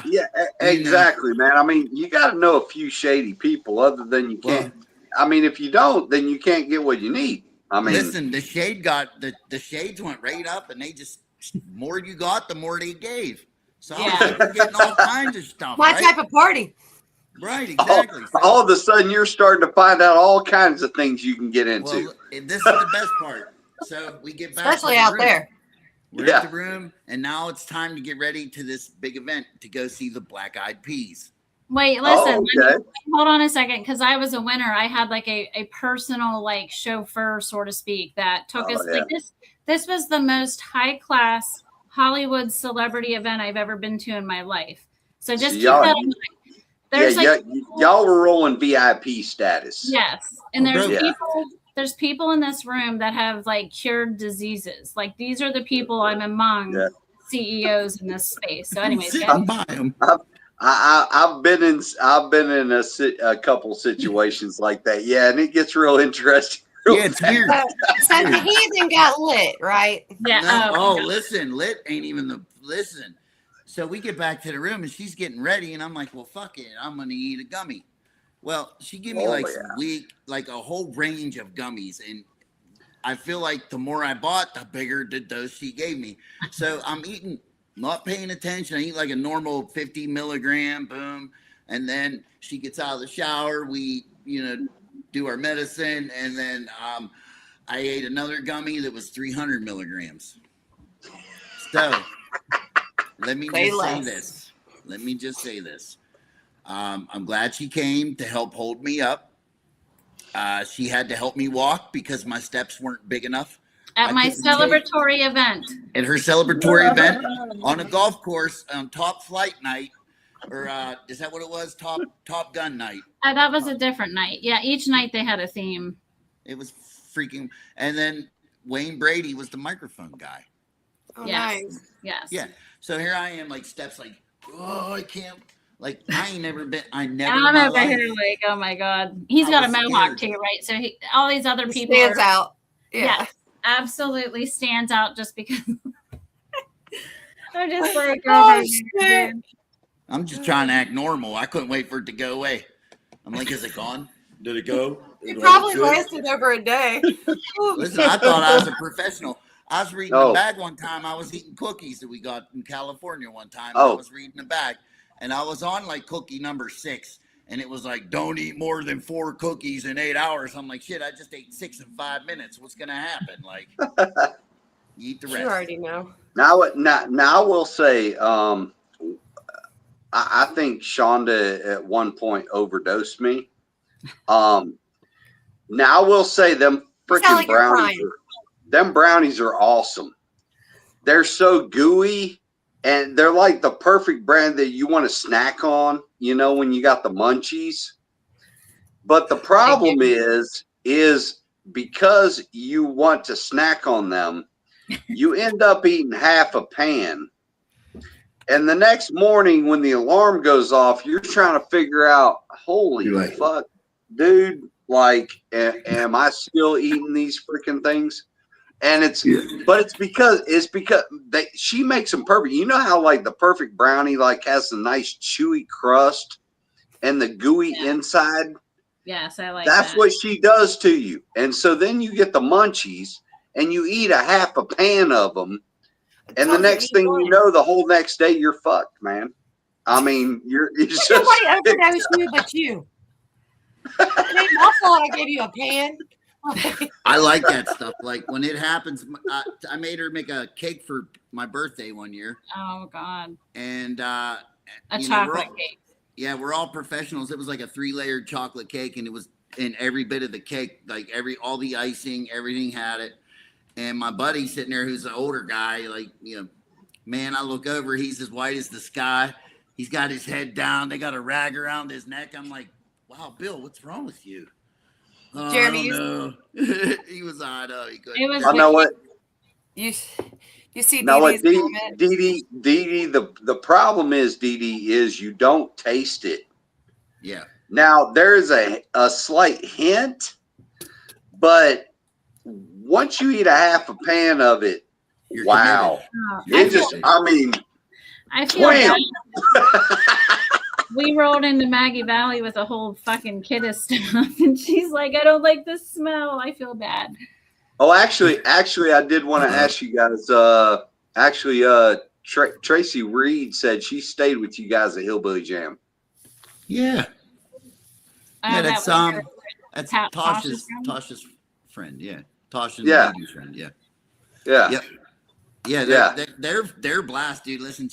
yeah, exactly, man. I mean, you got to know a few shady people other than you can't. I mean, if you don't, then you can't get what you need. I mean, listen, the shade got the shades went right up, and they just more you got, the more they gave. So I was getting all kinds of stuff. My type of party. Right, exactly. All of a sudden, you're starting to find out all kinds of things you can get into. Well, this is the best part. So we get back, especially out there. We're at the room, and now it's time to get ready to this big event to go see the Black Eyed Peas. Wait, listen. Hold on a second, because I was a winner. I had like a personal like chauffeur, so to speak, that took us like this. This was the most high class Hollywood celebrity event I've ever been to in my life. So just keep that in mind. There's y'all were rolling VIP status. Yes, and there's people in this room that have like cured diseases. Like, these are the people I'm among CEOs in this space. So, anyways, I've been in a couple situations like that. Yeah, and it gets real interesting. Yeah, it's weird. So the heathen got lit, right? Yeah. Listen, lit ain't even the listen. So we get back to the room and she's getting ready, and I'm like, well, fuck it, I'm gonna eat a gummy. Well, she gave me like a whole range of gummies, and I feel like the more I bought, the bigger the dose she gave me. So I'm eating, not paying attention. I eat like a normal 50 milligram, boom, and then she gets out of the shower. We, do our medicine, and then I ate another gummy that was 300 milligrams. So let me just say this. I'm glad she came to help hold me up. She had to help me walk because my steps weren't big enough. At my celebratory event. At her celebratory event on a golf course on Top Flight night, or is that what it was? Top Gun night. That was a different night. Yeah, each night they had a theme. It was freaking. And then Wayne Brady was the microphone guy. Oh, nice. Yes. Yeah. So here I am, like steps, like, oh, I can't. Like, I'm over here like, oh my God. He's got a mohawk too, right? So all these other people stands out. Yeah. Yes, absolutely stands out just because I'm just like, shit. I'm just trying to act normal. I couldn't wait for it to go away. I'm like, is it gone? Did it go? It probably lasted over a day. Listen, I thought I was a professional. I was reading the bag one time. I was eating cookies that we got in California one time. I was reading the bag. And I was on like cookie number 6, and it was like, don't eat more than 4 cookies in 8 hours. I'm like, shit, I just ate 6 in 5 minutes. What's going to happen? Like, eat the rest. You already know. Now I will say, I think Shonda at one point overdosed me. Now I will say them You sound freaking like you're brownies. crying. Them brownies are awesome. They're so gooey, and they're like the perfect brand that you want to snack on. You know, when you got the munchies. But the problem is because you want to snack on them, you end up eating half a pan. And the next morning when the alarm goes off, you're trying to figure out, holy fuck, dude, like, am I still eating these freaking things? And but it's because she makes them perfect. You know how like the perfect brownie like has the nice chewy crust and the gooey inside? Yes, I like That's that. what she does to you. And so then you get the munchies and you eat a half a pan of them. And the next thing you know, the whole next day you're fucked, man. I mean, you're just nobody overdosed you but you. It ain't my fault I gave you a pan. I like that stuff. Like when it happens, I made her make a cake for my birthday one year. Oh God. And a chocolate cake. Yeah, we're all professionals. It was like a 3-layered chocolate cake, and it was in every bit of the cake, like all the icing, everything had it. And my buddy sitting there, who's an older guy, like, man, I look over, he's as white as the sky. He's got his head down. They got a rag around his neck. I'm like, wow, Bill, what's wrong with you? Oh, Jeremy, I don't know. He was, I know. I know what. You see, now what, Dee Dee, the problem is, Dee Dee, is you don't taste it. Yeah. Now there's a slight hint, but once you eat a half a pan of it, you're wow. I feel bad. We rolled into Maggie Valley with a whole fucking kit of stuff, and she's like, I don't like the smell. I feel bad. Oh, actually, I did want to ask you guys. Tracy Reed said she stayed with you guys at Hillbilly Jam. Yeah. That's Tosh's friend. Yeah. Tosh and Dee friend. Yeah. Yeah. Yep. Yeah. They're blast, dude. Listen,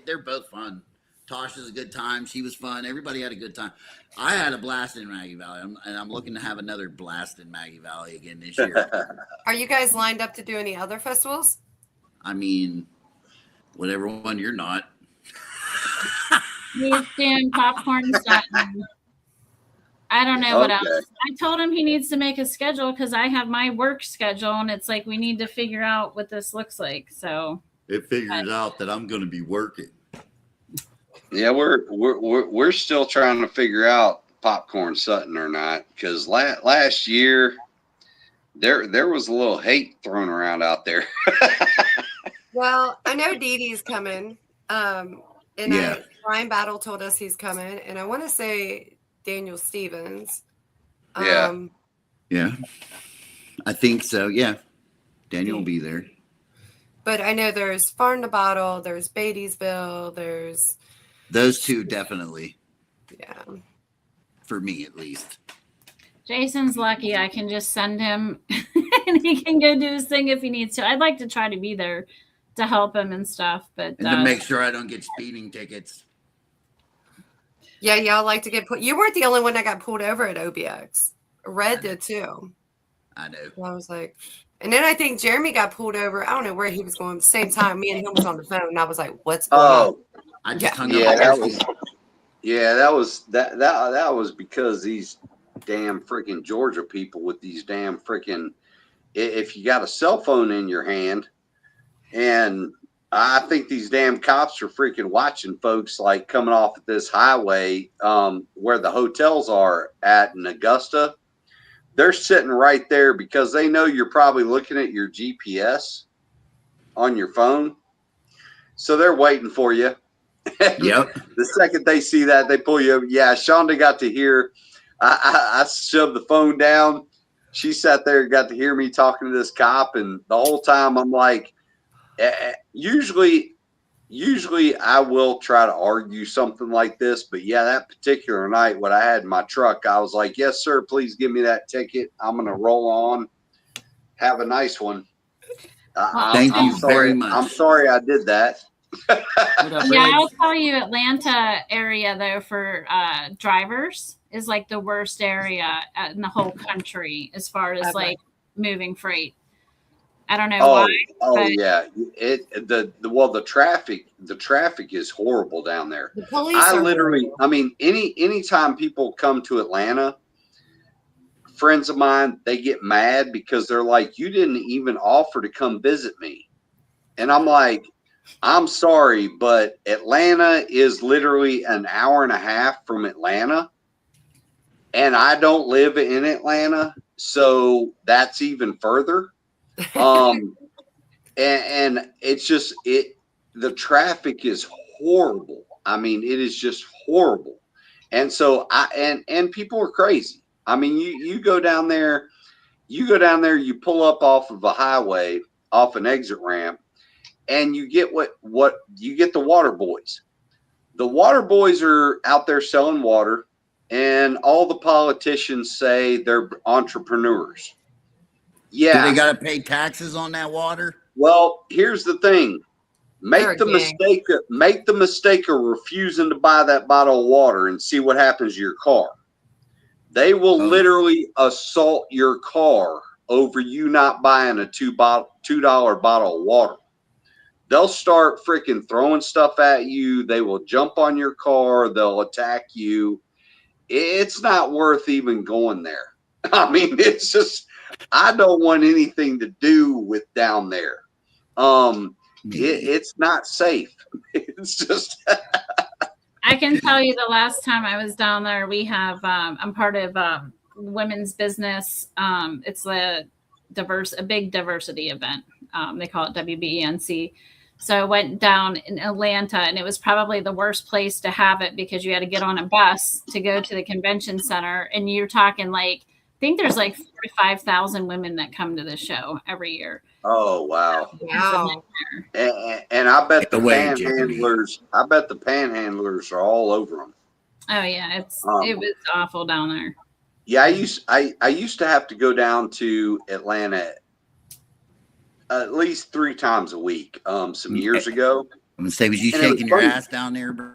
they're both fun. Tosh is a good time. She was fun. Everybody had a good time. I had a blast in Maggie Valley, and I'm looking to have another blast in Maggie Valley again this year. Are you guys lined up to do any other festivals? I mean, whatever one you're not. He's doing popcorn Sutton. I don't know what else. I told him he needs to make a schedule because I have my work schedule, and it's like we need to figure out what this looks like. So it figures out that I'm going to be working. Yeah, we're still trying to figure out popcorn Sutton or not, because last year there was a little hate thrown around out there. Well, I know Dee Dee's coming. Ryan Battle told us he's coming, and I want to say Daniel Stevens. Yeah, I think so. Yeah, Daniel will be there. But I know there's Farm to Bottle, there's Beattiesville, there's those two definitely. Yeah. For me, at least. Jason's lucky. I can just send him and he can go do his thing if he needs to. I'd like to try to be there to help him and stuff, but and to make sure I don't get speeding tickets. Yeah, y'all like to get put. You weren't the only one that got pulled over at OBX. Red did too. I know. So I was like, and then I think Jeremy got pulled over. I don't know where he was going. At the same time, me and him was on the phone, and I was like, "What's going on?" I just hung up. That was because these damn freaking Georgia people with these damn freaking. If you got a cell phone in your hand, and I think these damn cops are freaking watching folks like coming off at this highway where the hotels are at in Augusta. They're sitting right there because they know you're probably looking at your GPS on your phone. So they're waiting for you. Yep. The second they see that, they pull you over. Yeah, Shonda got to hear. I shoved the phone down. She sat there and got to hear me talking to this cop. And the whole time I'm like, usually I will try to argue something like this. But yeah, that particular night, what I had in my truck, I was like, yes, sir, please give me that ticket. I'm going to roll on. Have a nice one. Thank you very much. I'm sorry I did that. What up, Yeah, I'll Riggs? tell you, Atlanta area though for drivers is like the worst area in the whole country as far as like moving freight. I don't know why, Oh but yeah. The traffic is horrible down there. The police are horrible. I mean, anytime people come to Atlanta, friends of mine, they get mad because they're like, you didn't even offer to come visit me. And I'm like, I'm sorry, but Atlanta is literally an hour and a half from Atlanta. And I don't live in Atlanta. So that's even further. Um, and it's just the traffic is horrible. I mean, it is just horrible. And so and people are crazy. I mean, you go down there, you pull up off of a highway, off an exit ramp, and you get what you get the water boys. The water boys are out there selling water, and all the politicians say they're entrepreneurs. Do Yeah. they got to pay taxes on that water? Well, here's the thing. They're Make a the gang. mistake of refusing to buy that bottle of water and see what happens to your car. They will Oh. literally assault your car over you not buying a $2 bottle of water. They'll start freaking throwing stuff at you. They will jump on your car. They'll attack you. It's not worth even going there. I mean, it's just, I don't want anything to do with down there. It's not safe. It's just. I can tell you the last time I was down there, we have I'm part of women's business. It's a big diversity event. They call it WBENC. So I went down in Atlanta, and it was probably the worst place to have it because you had to get on a bus to go to the convention center, and you're talking like, I think there's like 45,000 women that come to the show every year. Oh wow! Wow. And I bet the panhandlers. I bet the panhandlers are all over them. Oh yeah, it was awful down there. Yeah, I used to have to go down to Atlanta at least 3 times a week. Some years ago. I'm gonna say, was you shaking your ass down there, bro?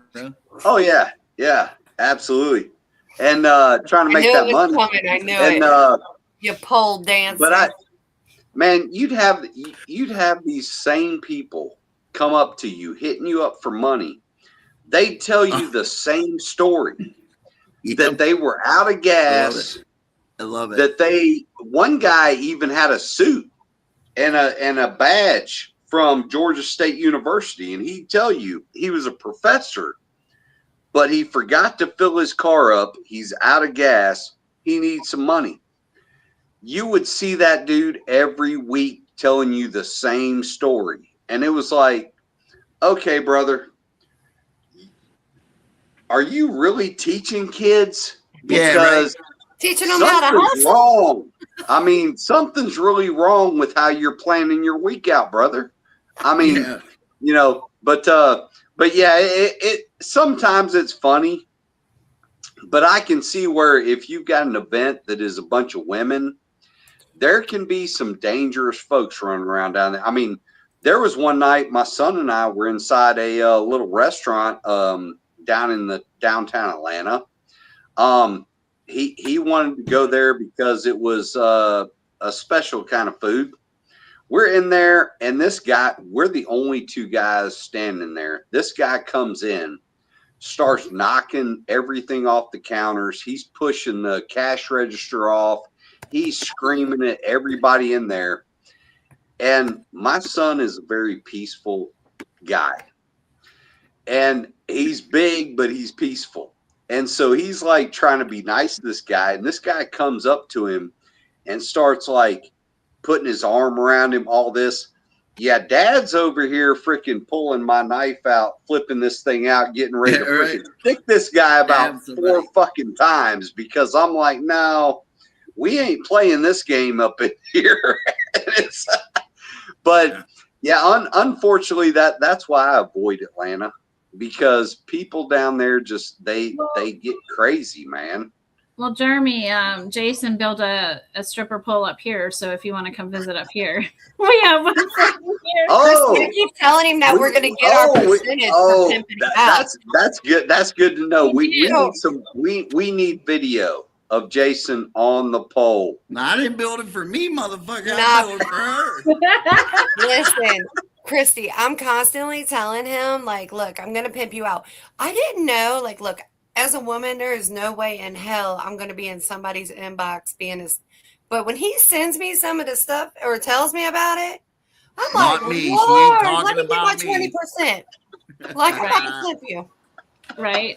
Oh yeah, absolutely. And trying to make that money. Coming. I knew it. You pole dancing. But man, you'd have these same people come up to you, hitting you up for money. They tell you the same story. That they were out of gas. I love it. That one guy even had a suit and a badge from Georgia State University, and he'd tell you he was a professor, but he forgot to fill his car up. He's out of gas. He needs some money. You would see that dude every week telling you the same story. And it was like, okay, brother, are you really teaching kids? Because teaching them how to hustle. Wrong. I mean, something's really wrong with how you're planning your week out, brother. I mean, but yeah, it sometimes it's funny, but I can see where if you've got an event that is a bunch of women, there can be some dangerous folks running around down there. I mean, there was one night my son and I were inside a little restaurant down in the downtown Atlanta. He wanted to go there because it was a special kind of food. We're in there, and this guy, we're the only 2 guys standing there. This guy comes in, starts knocking everything off the counters. He's pushing the cash register off. He's screaming at everybody in there. And my son is a very peaceful guy. And he's big, but he's peaceful. And so he's like trying to be nice to this guy. And this guy comes up to him and starts like putting his arm around him, all this. Yeah, Dad's over here freaking pulling my knife out, flipping this thing out, getting ready to freaking stick this guy about 4 fucking times because I'm like, no, we ain't playing this game up in here. But yeah, unfortunately, that's why I avoid Atlanta, because people down there just they get crazy, man. Well, Jeremy, Jason built a stripper pole up here, so if you want to come visit up here, we have one here. Oh, Kristy keep telling him that we're going to get our percentage for pimping him out. That's good. That's good to know. We need some. We need video of Jason on the pole. No, I didn't build it for me, motherfucker. I built it for her. Listen, Kristy, I'm constantly telling him, like, look, I'm going to pimp you out. I didn't know, like, look, as a woman, there is no way in hell I'm going to be in somebody's inbox being this. But when he sends me some of the stuff or tells me about it, I'm Not like, me. Lord, She ain't let me talking about get my 20%. Like, I'm about to flip you. Right.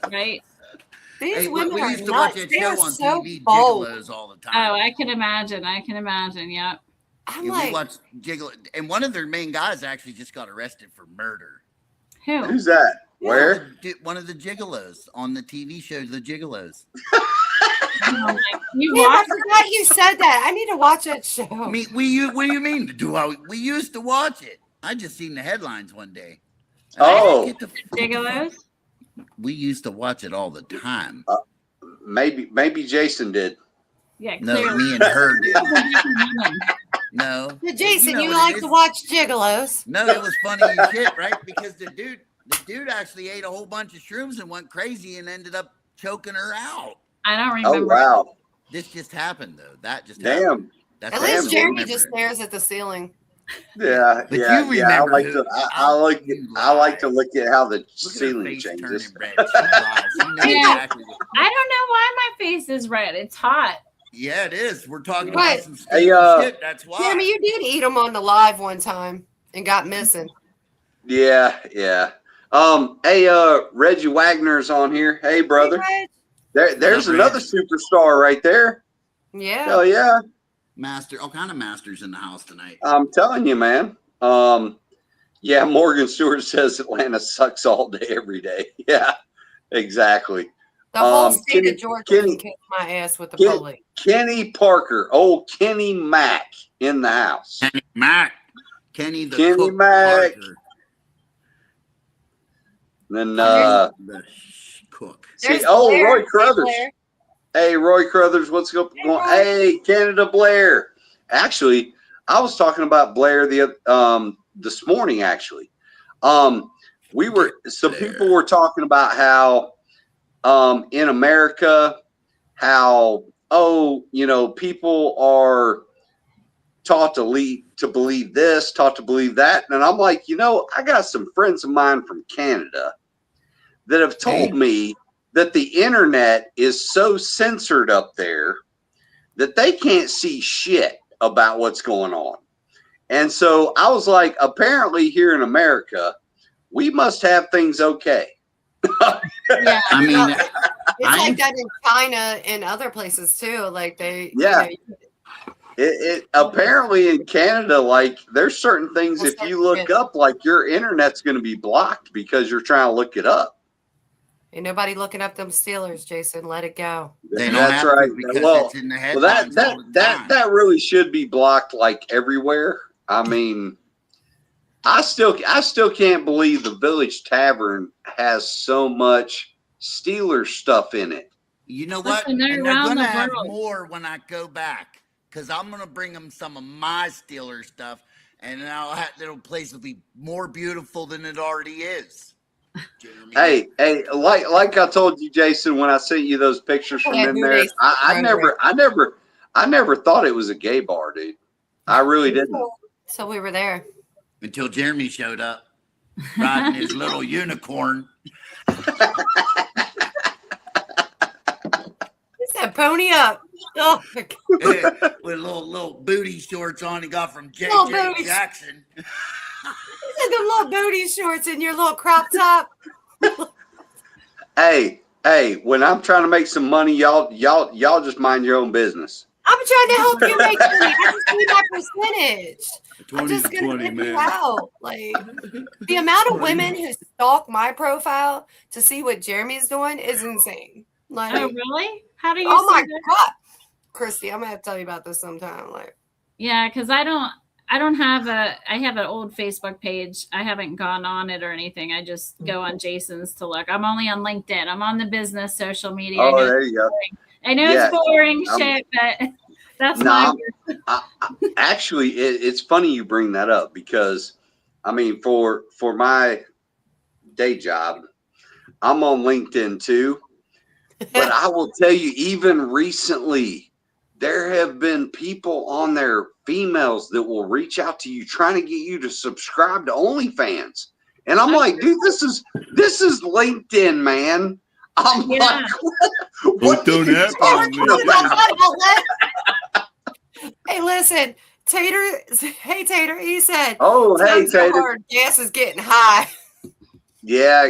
These women we are used to watch nuts. that they show are on so TV, bold. Gigolos, all the time. Oh, I can imagine. Yep. I'm Yeah, like, we watched Gigolo, and one of their main guys actually just got arrested for murder. Who? Who's that? Where? One of the Gigolos on the TV show, The Gigolos. You damn, I watched? forgot you said that. I need to watch that show. What do you mean? We used to watch it. I just seen the headlines one day. Oh. Gigolos? We used to watch it all the time. Maybe Jason did. Yeah, No, clearly. me and her did. No. But Jason, know you what like it to is. watch gigolos. No, it was funny as shit, right? Because the dude actually ate a whole bunch of shrooms and went crazy and ended up choking her out. I don't Oh remember. wow! This just happened though. That just happened. That's At why I least don't Jeremy remember just it. stares at the ceiling. Yeah, But yeah, you yeah. I remember like who- to. I like. you I like to lie. look at how the Look at her ceiling face changes. turning red. She lies. She knows Yeah. exactly what. I don't know why my face is red. It's hot. Yeah, it is. We're talking But- about some Hey, stupid shit. That's why. Jeremy, you did eat them on the live one time and got missing. Yeah, yeah. Hey, Reggie Wagner's on here. Hey, brother. Hey, There's Reg? another superstar right there. Reg. Yeah. Hell yeah! All kind of masters in the house tonight. I'm telling you, man. Yeah. Morgan Stewart says Atlanta sucks all day, every day. Yeah, exactly. The whole state Kenny- of Georgia Kenny- can kick my ass with the Kenny- police. Kenny Parker, old Kenny Mack in the house. Kenny Mack. Kenny the Kenny cook Mack. Parker. And then The cook. There's Roy Blair. Crothers. Blair. Hey, Roy Crothers, what's going Hey, Roy. on? Hey, Canada Blair. Actually, I was talking about Blair this morning. Actually, some people were talking about how in America, how people are taught to believe this, taught to believe that, and I'm like, I got some friends of mine from Canada that have told me that the internet is so censored up there that they can't see shit about what's going on. And so I was like, apparently here in America, we must have things okay. Yeah. I mean, It's like that in China and other places too. Like they, Yeah. It apparently in Canada, like there's certain things if you look up, like your internet's going to be blocked because you're trying to look it up. Ain't nobody looking up them Steelers, Jason. Let it go. they don't That's have right. to because Well, it's in the Well, headlines all the time. that really should be blocked like everywhere. I mean, I still can't believe the Village Tavern has so much Steelers stuff in it. You know what? Listen, they're And they're around going to the have world. more when I go back because I'm going to bring them some of my Steelers stuff, and now the place will be more beautiful than it already is. Jeremy. Hey, like I told you, Jason, when I sent you those pictures from Yeah, in who there, they- I never thought it was a gay bar, dude. I really didn't. So we were there. Until Jeremy showed up riding his little unicorn. He said, "Pony up." Oh, my God. With little booty shorts on he got from Little J.J. booties. Jackson. He said the little booty shorts and your little crop top. Hey, when I'm trying to make some money, y'all just mind your own business. I'm trying to help you make money. I just need my percentage. I'm 20 just to gonna 20, get you man. out. Like the amount of women who stalk my profile to see what Jeremy's doing is insane. Like, Oh, really? How do you? oh see my that? God, Kristy, I'm gonna have to tell you about this sometime. Like, Yeah, because I don't have I have an old Facebook page. I haven't gone on it or anything. I just go on Jason's to look. I'm only on LinkedIn. I'm on the business social media. Oh, there you go. I know yeah. it's boring I'm- shit, but that's No, my Actually, it's funny you bring that up because I mean, for my day job, I'm on LinkedIn too. But I will tell you, even recently, there have been people on there, females, that will reach out to you trying to get you to subscribe to OnlyFans. And I'm like, dude, this is LinkedIn, man. I'm like, what don't are you have talking about? Hey, listen, Tater. Hey, Tater. He said, Oh, hey, "Times are Tater. hard. Gas is getting high." Yeah,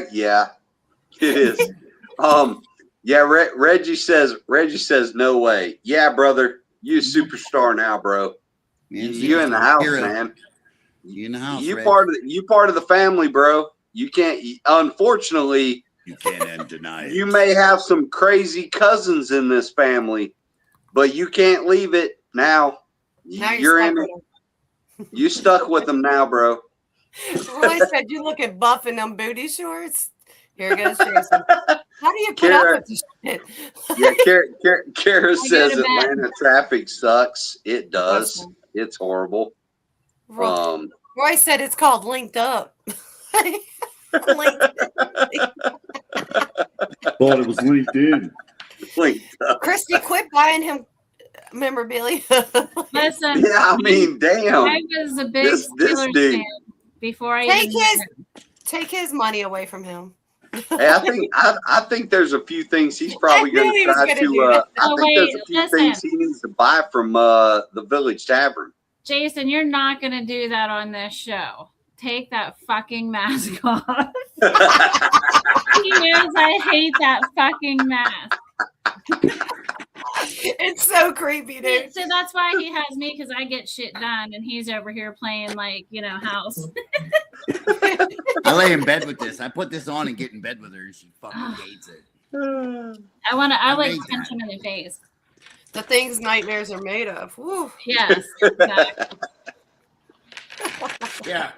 it is. Yeah, Reggie says, no way. Yeah, brother, you a superstar now, bro. You in the house, man. You in the house, You Reg. part of the family, bro. You can't. Unfortunately, You can't deny it. you may have some crazy cousins in this family, but you can't leave it now. Now You're stuck in with it. You stuck with them now, bro. him. Roy said, "You looking buff in them booty shorts." Here goes Jason. How do you put up with this shit? Yeah, Kara says to bed. Atlanta traffic sucks. It does. Awesome. It's horrible. Roy said it's called linked up. Linked. Thought it was LinkedIn. Linked up. Kristy, quit buying him memorabilia. Listen, Yeah, I mean, damn. I was a big This Steelers dude. fan before I Take even met his- him. Take his money away from him. Hey, I think there's a few things he's probably I knew going he to was try gonna to. do that. I Oh, think there's wait, a few listen. things he needs to buy from the Village Tavern. Jason, you're not going to do that on this show. Take that fucking mask off. He knows I hate that fucking mask. It's so creepy, dude. So that's why he has me, because I get shit done and he's over here playing like, house. I lay in bed with this. I put this on and get in bed with her, and she fucking hates it. I like made punch that. him in the face. The things nightmares are made of. Woo. Yes, exactly. Yeah,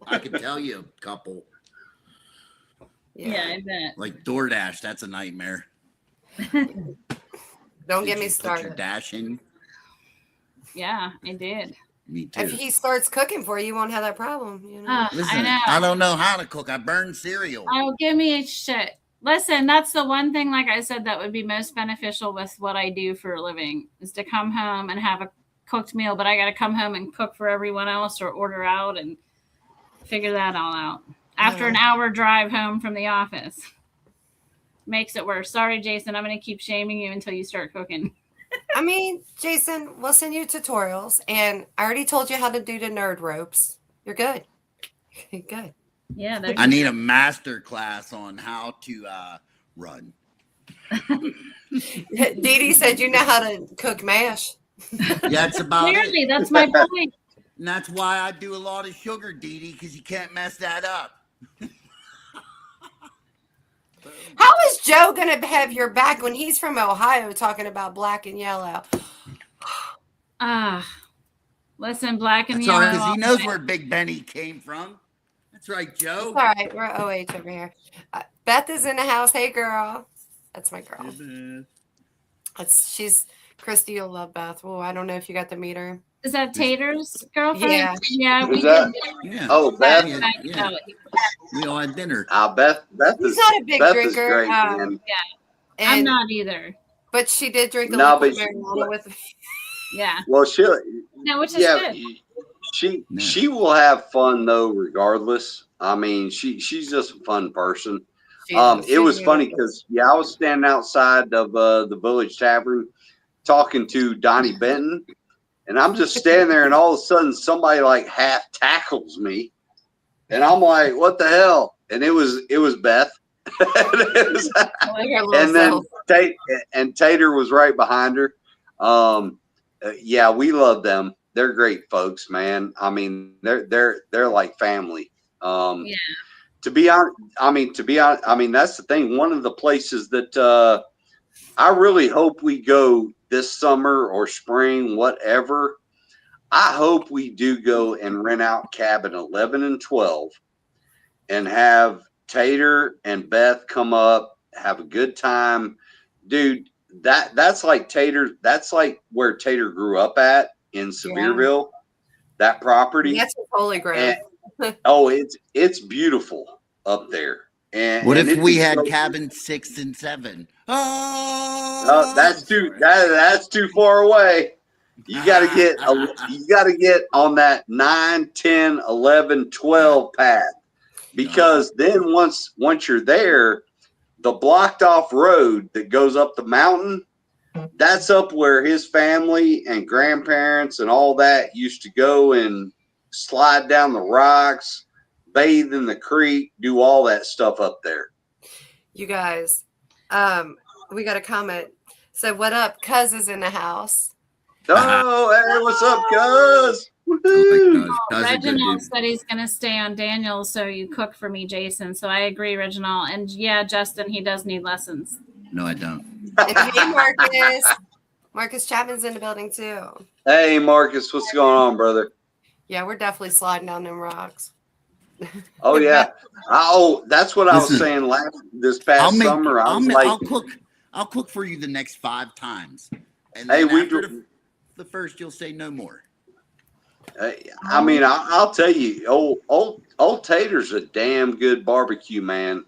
I can tell you a couple. Yeah, I bet. Like DoorDash, that's a nightmare. Don't Did get me you put started. your dash in? Yeah, I did. Me too. If he starts cooking for you, you won't have that problem. Listen, I know. I don't know how to cook. I burn cereal. Oh, give me a shit. Listen, that's the one thing, like I said, that would be most beneficial with what I do for a living is to come home and have a cooked meal. But I got to come home and cook for everyone else or order out and figure that all out. After an hour drive home from the office. Makes it worse. Sorry, Jason. I'm going to keep shaming you until you start cooking. I mean, Jason, we'll send you tutorials. And I already told you how to do the nerd ropes. You're good. You're good. Yeah. I need a master class on how to run. Dee Dee said you know how to cook mash. Yeah, that's about Clearly, it. that's my point. And that's why I do a lot of sugar, Dee Dee, because you can't mess that up. How is Joe going to have your back when he's from Ohio talking about black and yellow? Listen, black and That's yellow. all right, because he knows where Big Benny came from. That's right, Joe. It's all right. We're OH over here. Beth is in the house. Hey, girl. That's my girl. She's Kristy. You'll love Beth. Oh, I don't know if you got to meet her. Is that Tater's girlfriend? Yeah. Yeah. Who's that? Yeah. Oh, Beth. Yeah. We all had dinner. Beth He's is not a big Beth drinker. is great, man. I'm And, not either. but she did drink a No, liquid but marijuana with me. Yeah. Well, No, which is good. she will have fun though, regardless. I mean, she's just a fun person. It was funny because I was standing outside of the Village Tavern talking to Donnie Benton, and I'm just standing there, and all of a sudden somebody like half tackles me, and I'm like, "What the hell?" And it was Beth, and then Tater was right behind her. Yeah, we love them. They're great folks, man. I mean, they're like family. Yeah. To be honest, that's the thing. One of the places that I really hope we go this summer or spring, whatever. I hope we do go and rent out cabin 11 and 12 and have Tater and Beth come up, have a good time. Dude, that's like Tater. That's like where Tater grew up at in Sevierville, that property. That's his holy ground. Oh, it's beautiful up there. And What and if it'd we be had so- cabin 6 and 7? Oh, that's too far away. You got to get on that 9, 10, 11, 12 path, because then once you're there, the blocked off road that goes up the mountain, that's up where his family and grandparents and all that used to go and slide down the rocks, bathe in the creek, do all that stuff up there. You guys, we got a comment. So what up? Cuz is in the house. Oh, hey, what's up, cuz? Oh Woohoo! my gosh, Reginald said he's going to stay on Daniel, so you cook for me, Jason. So I agree, Reginald. And yeah, Justin, he does need lessons. No, I don't. And hey, Marcus. Marcus Chapman's in the building too. Hey, Marcus, what's going on, brother? Yeah, we're definitely sliding down them rocks. Oh yeah. Oh, that's what I was saying this past summer. I'll cook for you the next 5 times. And then after the first, you'll say no more. I mean, I'll tell you, old Tater's a damn good barbecue, man.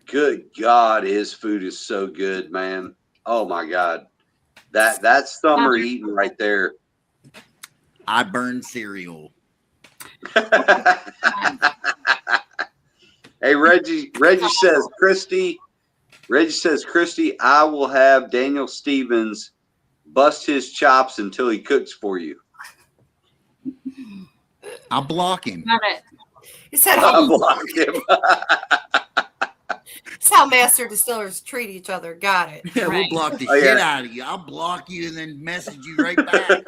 Good God, his food is so good, man. Oh my God, that's summer eating right there. I burn cereal. Hey, Reggie says, Kristy, I will have Daniel Stevens bust his chops until he cooks for you. I'll block him. Got it. He said, I'll block him. That's how master distillers treat each other. Got it. Yeah, Right. we'll block the shit out of you. I'll block you and then message you right back.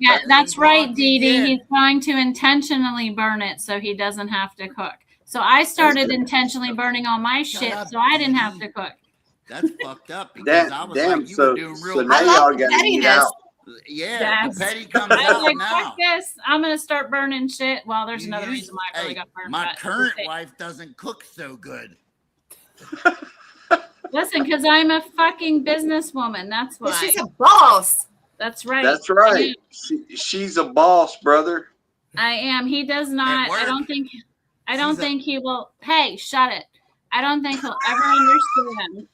Yeah, that's right, block Dee you Dee. again. He's going to intentionally burn it so he doesn't have to cook. So I started intentionally burning all my shit up, so I didn't Dee have Dee. to cook. That's fucked up because I was like, you were doing real now I good. love y'all the got to eat pettiness. out. Yeah, Yes. the petty comes I was out like, now. fuck this. I'm going to start burning shit. Well, there's You another used- reason why I really hey, got burned. my but- current wife doesn't cook so good. Listen, because I'm a fucking businesswoman. That's why. Well, she's a boss. That's right. That's right. She's a boss, brother. I am. He does not. work. I don't She's think he will. Hey, shut it. I don't think he'll ever understand.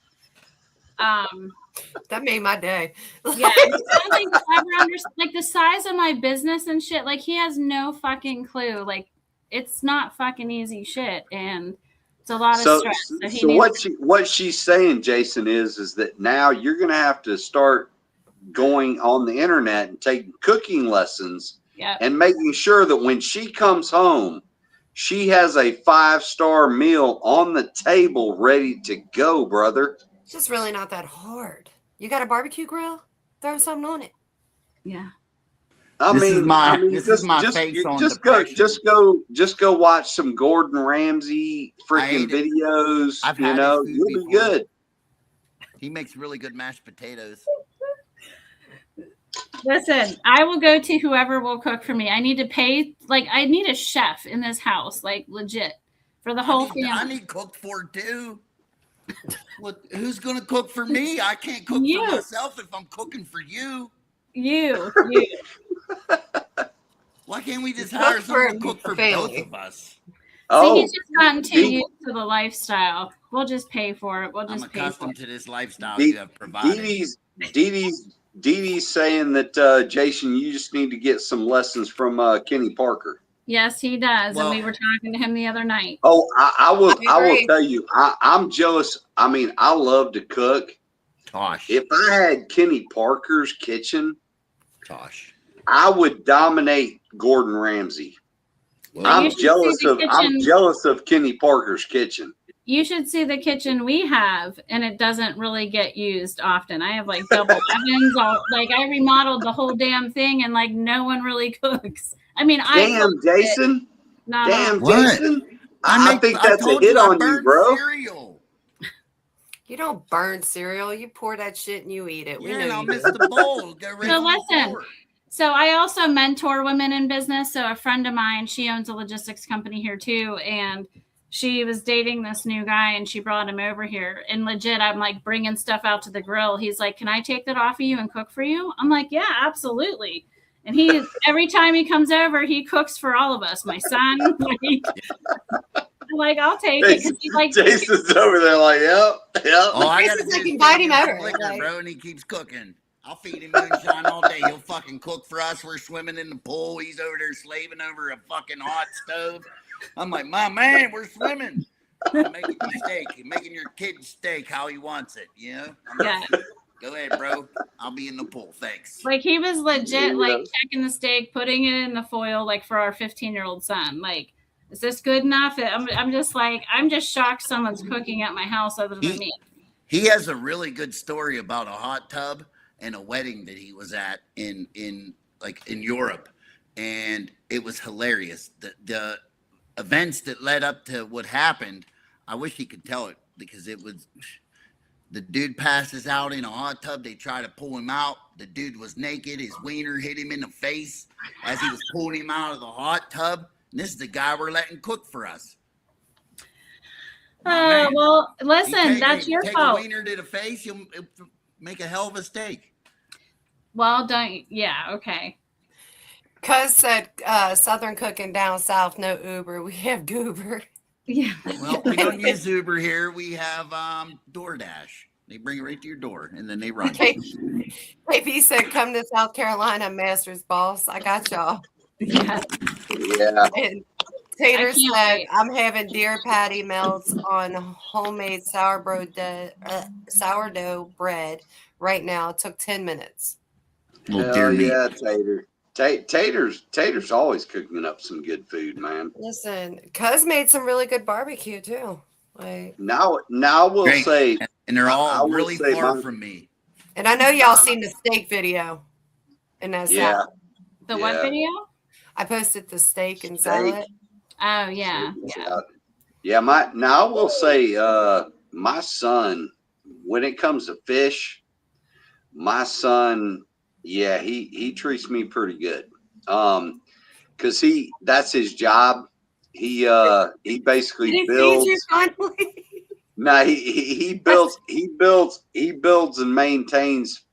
That made my day. Yeah, I don't think he'll ever understand. Like the size of my business and shit. Like he has no fucking clue. Like it's not fucking easy shit, and it's a lot of stress. So he needs. What she's saying, Jason, is that now you're going to have to start going on the internet and taking cooking lessons, Yeah. and making sure that when she comes home, she has a 5-star meal on the table ready to go, brother. It's just really not that hard. You got a barbecue grill? Throw something on it. Yeah. This is my face on depression. Just go watch some Gordon Ramsay freaking hate it. videos. I've You had know, his food you'll be before. good. He makes really good mashed potatoes. Listen, I will go to whoever will cook for me. I need to pay. Like I need a chef in this house, like legit, for the whole family. I need cooked for too. Who's gonna cook for me? I can't cook You. for myself if I'm cooking for you. You. Why can't we just Cook hire for someone to cook for both family. of us? See, Oh, he's just gotten too Dee- used to the lifestyle. We'll just pay for it. We'll I'm just pay for accustomed it. to this lifestyle Dee- you have provided. Dee Dee's saying that Jason, you just need to get some lessons from Kenny Parker. Yes, he does. Well- and we were talking to him the other night. Oh, I will agree. tell you, I'm jealous. I mean, I love to cook. Tosh. If I had Kenny Parker's kitchen, Tosh. I would dominate Gordon Ramsay. Well, I'm you should jealous see the of kitchen. Kenny Parker's kitchen. You should see the kitchen we have, and it doesn't really get used often. I have like double ovens. I remodeled the whole damn thing, and like no one really cooks. I mean, Damn, Jason. Not Damn, What? Jason. I think that's a told hit you I on you, burned bro. Cereal. You don't burn cereal. You pour that shit and you eat it. We Yeah, know and I'll you miss do. the bowl. Go right So on the listen. floor. So I also mentor women in business. So a friend of mine, she owns a logistics company here too, and she was dating this new guy, and she brought him over here. And legit, I'm like bringing stuff out to the grill. He's like, "Can I take that off of you and cook for you?" I'm like, "Yeah, absolutely." And he, every time he comes over, he cooks for all of us. My son, like I'll take it because he likes. Jason's over there like, yep. Oh, I got to Like invite him over, like- bro, and he keeps cooking. I'll feed him moonshine all day. He'll fucking cook for us. We're swimming in the pool. He's over there slaving over a fucking hot stove. I'm like, my man, we're swimming. I'm making you steak. You're making your kid steak how he wants it. You know? Yeah. Go ahead, bro. I'll be in the pool. Thanks. Like he was legit, like checking the steak, putting it in the foil, like for our 15-year-old son. Like, is this good enough? I'm just like, I'm just shocked someone's cooking at my house other than me. He has a really good story about a hot tub and a wedding that he was at in Europe, and it was hilarious. The events that led up to what happened, I wish he could tell it because it was. The dude passes out in a hot tub. They try to pull him out. The dude was naked. His wiener hit him in the face as he was pulling him out of the hot tub. And this is the guy we're letting cook for us. Well, listen, that's your fault. Take a wiener to the face, you'll make a hell of a steak. Well, okay. Cuz said Southern cooking down south, no Uber. We have Goober. Yeah. Well, we don't use Uber here. We have DoorDash. They bring it right to your door, and then they run. KP said, come to South Carolina, Masters Boss. I got y'all. Yeah. And Tater said, I'm having deer patty melts on homemade sourdough bread right now. It took 10 minutes. Hell yeah, Tater. Tater's always cooking up some good food, man. Listen, Cuz made some really good barbecue too. Like now we'll say, and they're all really far from me. And I know y'all seen the steak video, and that's the what video? I posted the steak and salad. Oh yeah, Now I will say, my son, when it comes to fish, my son. Yeah, he treats me pretty good. Cause that's his job. He basically builds. No, he builds and maintains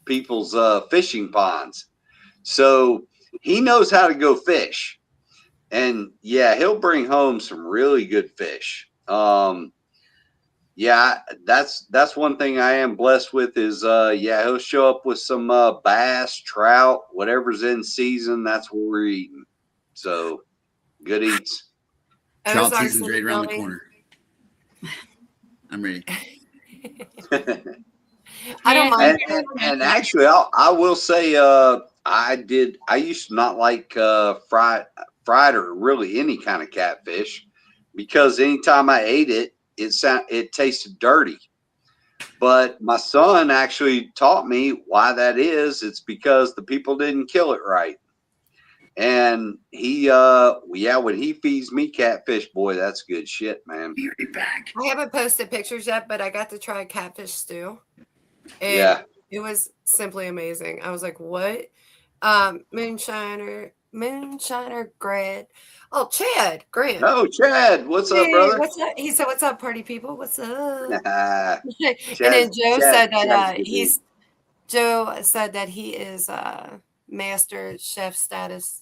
people's fishing ponds. So he knows how to go fish. And yeah, he'll bring home some really good fish. Yeah, that's one thing I am blessed with is he'll show up with some bass, trout, whatever's in season. That's what we're eating. So good eats. Trout season's right around the corner. I'm ready. I don't mind. And actually, I will say I used to not like fried or really any kind of catfish because anytime I ate it, it tasted dirty. But my son actually taught me why that is. It's because the people didn't kill it right. And he when he feeds me catfish, boy, that's good shit, man. Be right back. I haven't posted pictures yet, but I got to try catfish stew. And it was simply amazing. I was like, what? Moonshiner Grant. Oh, Chad Grant. Oh, Chad. What's up, brother? What's up? He said, what's up, party people? What's up? Chad, and then Joe said that Joe said that he is master chef status.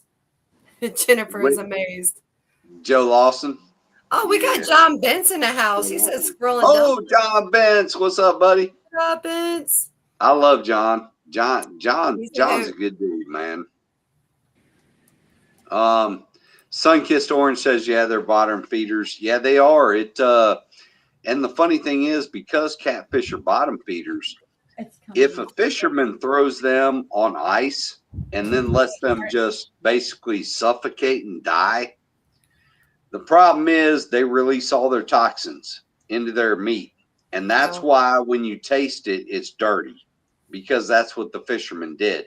Jennifer is amazed. Joe Lawson. Oh, we got John Bence in the house. He says scrolling down. John Bence. What's up, buddy? John Bence. I love John. John's a good dude, man. Sunkissed Orange says, yeah, they're bottom feeders. Yeah, they are. And the funny thing is, because catfish are bottom feeders, if a fisherman throws them on ice and then lets them just basically suffocate and die, the problem is they release all their toxins into their meat. And that's why when you taste it, it's dirty, because that's what the fisherman did.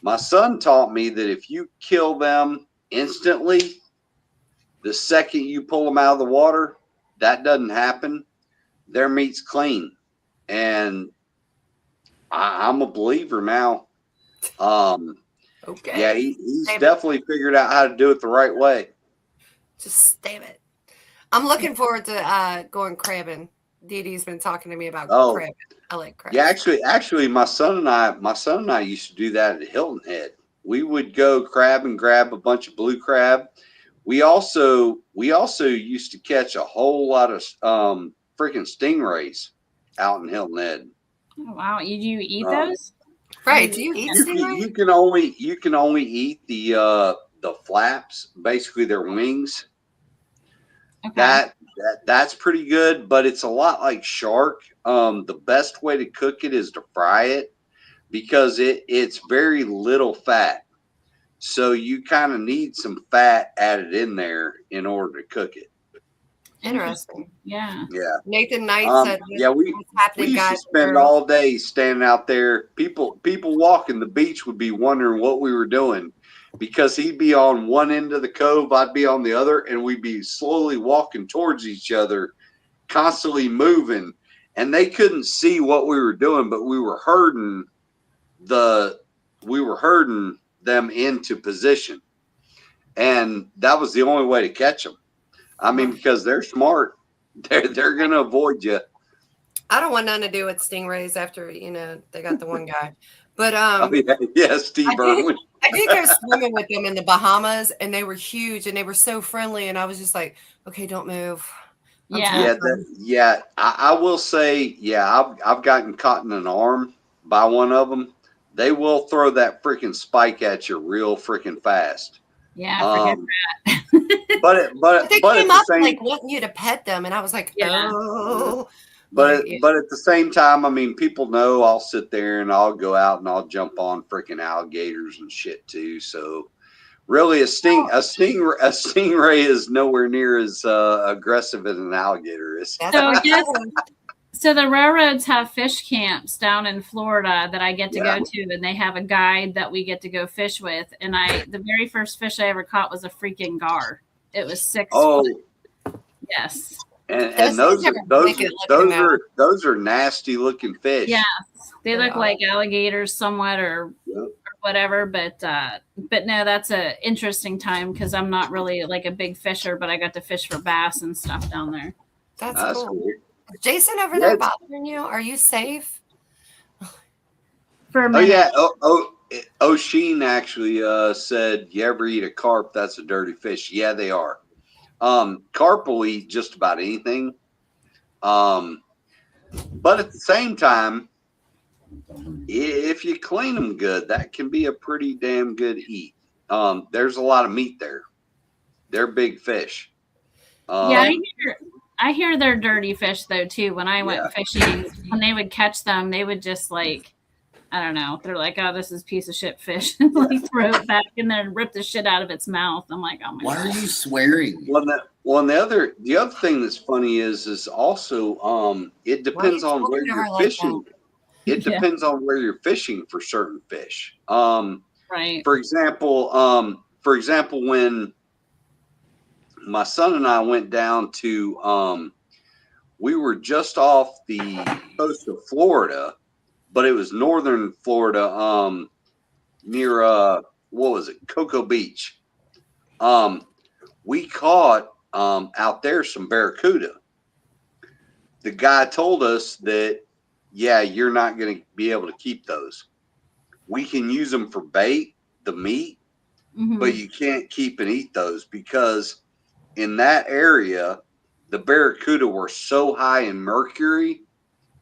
My son taught me that if you kill them instantly, the second you pull them out of the water, that doesn't happen. Their meat's clean. And I'm a believer now. Okay. Yeah, he's definitely figured out how to do it the right way. Just damn it. I'm looking forward to going crabbing. Dee Dee's been talking to me about crabbing. I like crab. Yeah, actually, my son and I used to do that at Hilton Head. we would go crab and grab a bunch of blue crab. We also used to catch a whole lot of freaking stingrays out in Hilton Head. Oh, wow. You eat those? Right. Do you eat stingray? You can only eat the flaps, basically their wings. Okay. That's pretty good, but it's a lot like shark. The best way to cook it is to fry it because it's very little fat. So you kind of need some fat added in there in order to cook it. Interesting. Yeah. Yeah. Nathan Knight said, yeah, we what's happening, used to guys? spend all day standing out there. People walking the beach would be wondering what we were doing because he'd be on one end of the cove, I'd be on the other, and we'd be slowly walking towards each other, constantly moving, and they couldn't see what we were doing, but we were herding them into position, and that was the only way to catch them. I mean, because they're smart, they're gonna avoid you. I don't want nothing to do with stingrays after they got the one guy, but Steve I Irwin. did go swimming with them in the Bahamas, and they were huge and they were so friendly, and I was just like, okay, don't move. Yeah. I will say, I've gotten caught in an arm by one of them. They will throw that freaking spike at you real freaking fast. Yeah, forget that. But they but came at up the same, like wanting you to pet them, and I was like, Yeah. oh. but at the same time, I mean, people know I'll sit there and I'll go out and I'll jump on freaking alligators and shit too. So really, a stingray is nowhere near as aggressive as an alligator is. That's So what I guess I so the railroads have fish camps down in Florida that I get to Yeah. go to, and they have a guide that we get to go fish with. And the very first fish I ever caught was a freaking gar. It was 6 Oh, foot. Yes. and Those things are wicked looking, though. those are nasty looking fish. Yeah. They They look are. like alligators somewhat or whatever, but no, that's a interesting time because I'm not really like a big fisher, but I got to fish for bass and stuff down there. That's That's cool. cool. Jason over Yeah, there it's- bothering you? Are you safe? For a Oh minute. yeah. O'Sheen actually said, "You ever eat a carp? That's a dirty fish." Yeah, they are. Carp will eat just about anything. But at the same time, if you clean them good, that can be a pretty damn good eat. There's a lot of meat there. They're big fish. Yeah, I hear they're dirty fish though too. When I went fishing, when they would catch them, they would just like, I don't know. They're like, "Oh, this is piece of shit fish," and like throw it back in there and rip the shit out of its mouth. I'm like, "Oh my Why god!" are you swearing? And the other thing that's funny is also it depends Why are you on where talking to her you're like fishing. that? It depends on where you're fishing for certain fish. Right. For example, when my son and I went down to, we were just off the coast of Florida, but it was northern Florida, near what was it, Cocoa Beach. We caught out there some barracuda. The guy told us that, yeah, you're not going to be able to keep those. We can use them for bait, the meat, Mhm. but you can't keep and eat those because in that area, the barracuda were so high in mercury,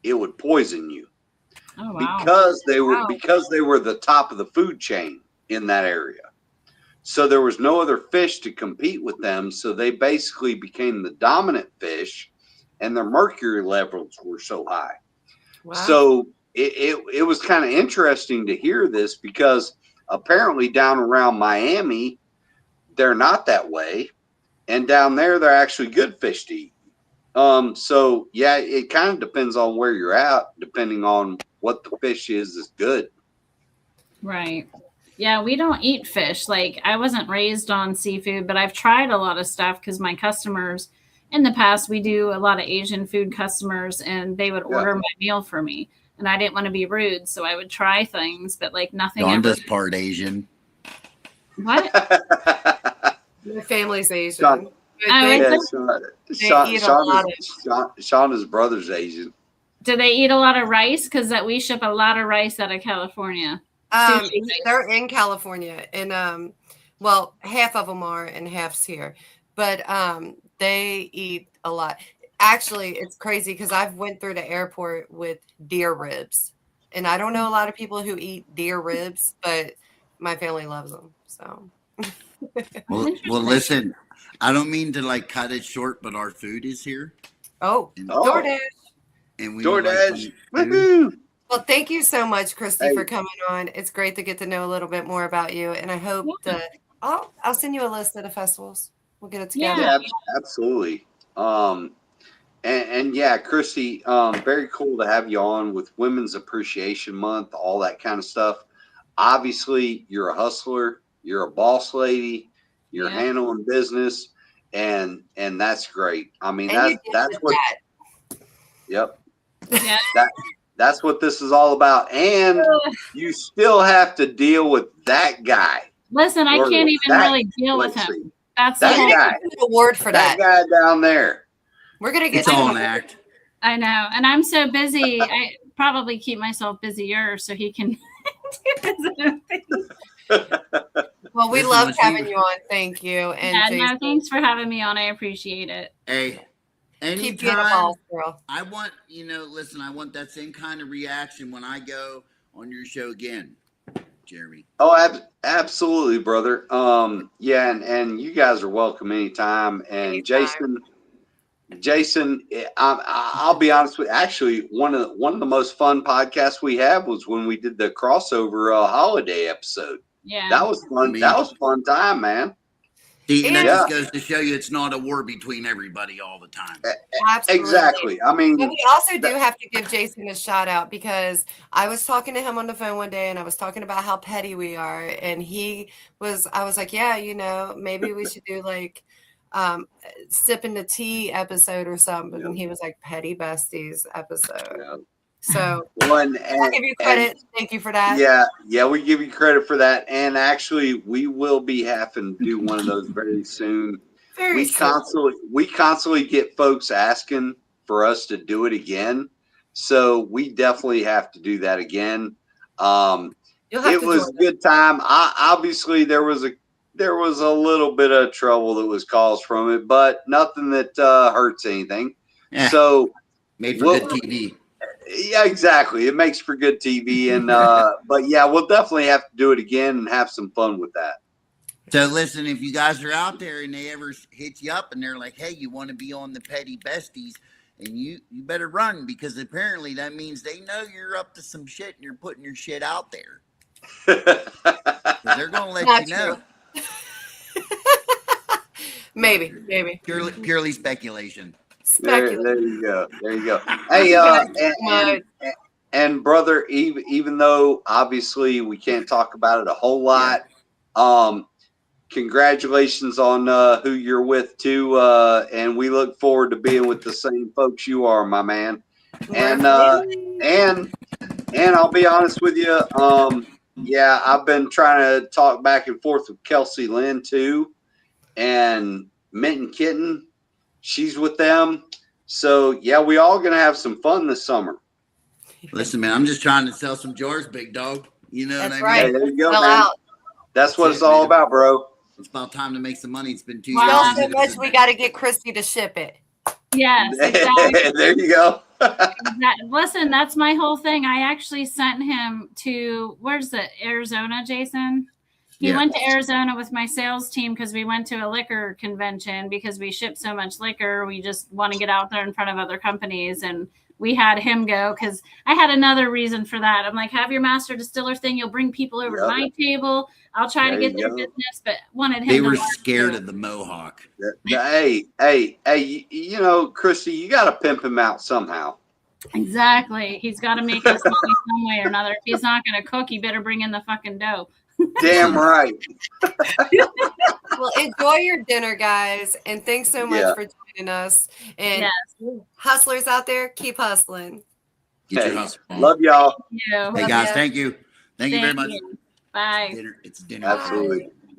it would poison you Oh wow. because they were the top of the food chain in that area. So there was no other fish to compete with them. So they basically became the dominant fish, and their mercury levels were so high. Wow. So it was kind of interesting to hear this because apparently down around Miami, they're not that way. And down there, they're actually good fish to eat. So yeah, it kind of depends on where you're at, depending on what the fish is good. Right. Yeah, we don't eat fish. Like I wasn't raised on seafood, but I've tried a lot of stuff because my customers in the past, we do a lot of Asian food customers and they would order my meal for me. And I didn't want to be rude, so I would try things, but like nothing ever. Donda's part Asian. What? My family's Asian. Sean- They- Yeah, eat a lot Shauna's brother's Asian. Do they eat a lot of rice? Because we ship a lot of rice out of California. Sushi. They're in California, and well, half of them are, and half's here. But they eat a lot. Actually, it's crazy because I've went through the airport with deer ribs, and I don't know a lot of people who eat deer ribs, but my family loves them. So, Well, listen, I don't mean to like cut it short, but our food is here. oh, And, DoorDash. and we would like to DoorDash. eat food. Woohoo! Well, thank you so much, Kristy, Hey. for coming on. It's great to get to know a little bit more about you, and I hope that I'll send you a list of the festivals. We'll get it together. Yeah, absolutely. And yeah, Kristy, very cool to have you on with Women's Appreciation Month, all that kind of stuff. Obviously, you're a hustler, you're a boss lady, you're Yeah. handling business, and that's great. I mean, And you that's did what. that. Yep. Yeah. That's what this is all about. And you still have to deal with that guy. Listen, I Or can't even that- really deal with let's him. see, That's that the whole, guy. An award for that that. guy down there. We're gonna get It's you all an an award. act. I know. And I'm so busy. I probably keep myself busier so he can do his own thing. Well, we Listen, loved when she having was- you on. Thank you. And Yeah, Jason, no, thanks for having me on. I appreciate it. Hey, keep being a anytime boss girl. I want, listen, I want that same kind of reaction when I go on your show again, Jeremy. Oh, absolutely, brother. Yeah, and you guys are welcome anytime. And Anytime. Jason, I'll be honest with you. Actually, one of the most fun podcasts we had was when we did the crossover holiday episode. Yeah. That was fun. Me. That was a fun time, man. See, and that And- just goes to show you it's not a war between everybody all the time. Absolutely. Exactly. I mean, But we also do have to give Jason a shout out because I was talking to him on the phone one day and I was talking about how petty we are. And I was like, yeah, maybe we should do like sipping the tea episode or something. Yeah. And he was like, petty besties episode. yeah. So One, I'll give you credit. Thank you for that. Yeah, we give you credit for that. And actually, we will be having to do one of those very soon. Very We soon. constantly get folks asking for us to do it again. So we definitely have to do that again. You'll have It to was join a good time. Obviously there was a little bit of trouble that was caused from it, but nothing that hurts anything. Yeah. So Made for Well- good TV. yeah, exactly. It makes for good TV, and but yeah, we'll definitely have to do it again and have some fun with that. So listen, if you guys are out there and they ever hit you up and they're like, "Hey, you want to be on the Petty Besties?" and you better run because apparently that means they know you're up to some shit and you're putting your shit out there. 'Cause they're gonna let Not you know. Maybe. Purely speculation. Speculate. There you go. There you go. Hey, and brother, even though obviously we can't talk about it a whole lot, congratulations on who you're with too, and we look forward to being with the same folks you are, my man. And I'll be honest with you, yeah, I've been trying to talk back and forth with Kelsey Lynn too, and Minton Kitten. She's with them. So, yeah, we all going to have some fun this summer. Listen, man, I'm just trying to sell some jars, big dog. You know That's what I Hey, mean? right. there you go, Well man. out. That's what That's it's it, all man. about, bro. It's about time to make some money. It's been 2 Wow. years. Well, since so it much was we in got to get Kristy to ship it. Yes, exactly. There you go. Listen, that's my whole thing. I actually sent him to, where's it, Arizona, Jason? He Yeah. went to Arizona with my sales team because we went to a liquor convention because we ship so much liquor. We just want to get out there in front of other companies. And we had him go because I had another reason for that. I'm like, have your master distiller thing. You'll bring people over to Yep. my table. I'll try There to get you their go. business, but wanted him They to were learn scared too. of the Mohawk. Hey, you know, Kristy, you got to pimp him out somehow. Exactly. He's got to make us money some way or another. If he's not going to cook, he better bring in the fucking dough. Damn right. Well, enjoy your dinner, guys. And thanks so much Yeah. for joining us. And Yes. hustlers out there, keep hustling. Get your Hey, hustle. love y'all. You. Hey, Love guys, ya. thank you. Thank you very much. Bye. It's dinner. Absolutely.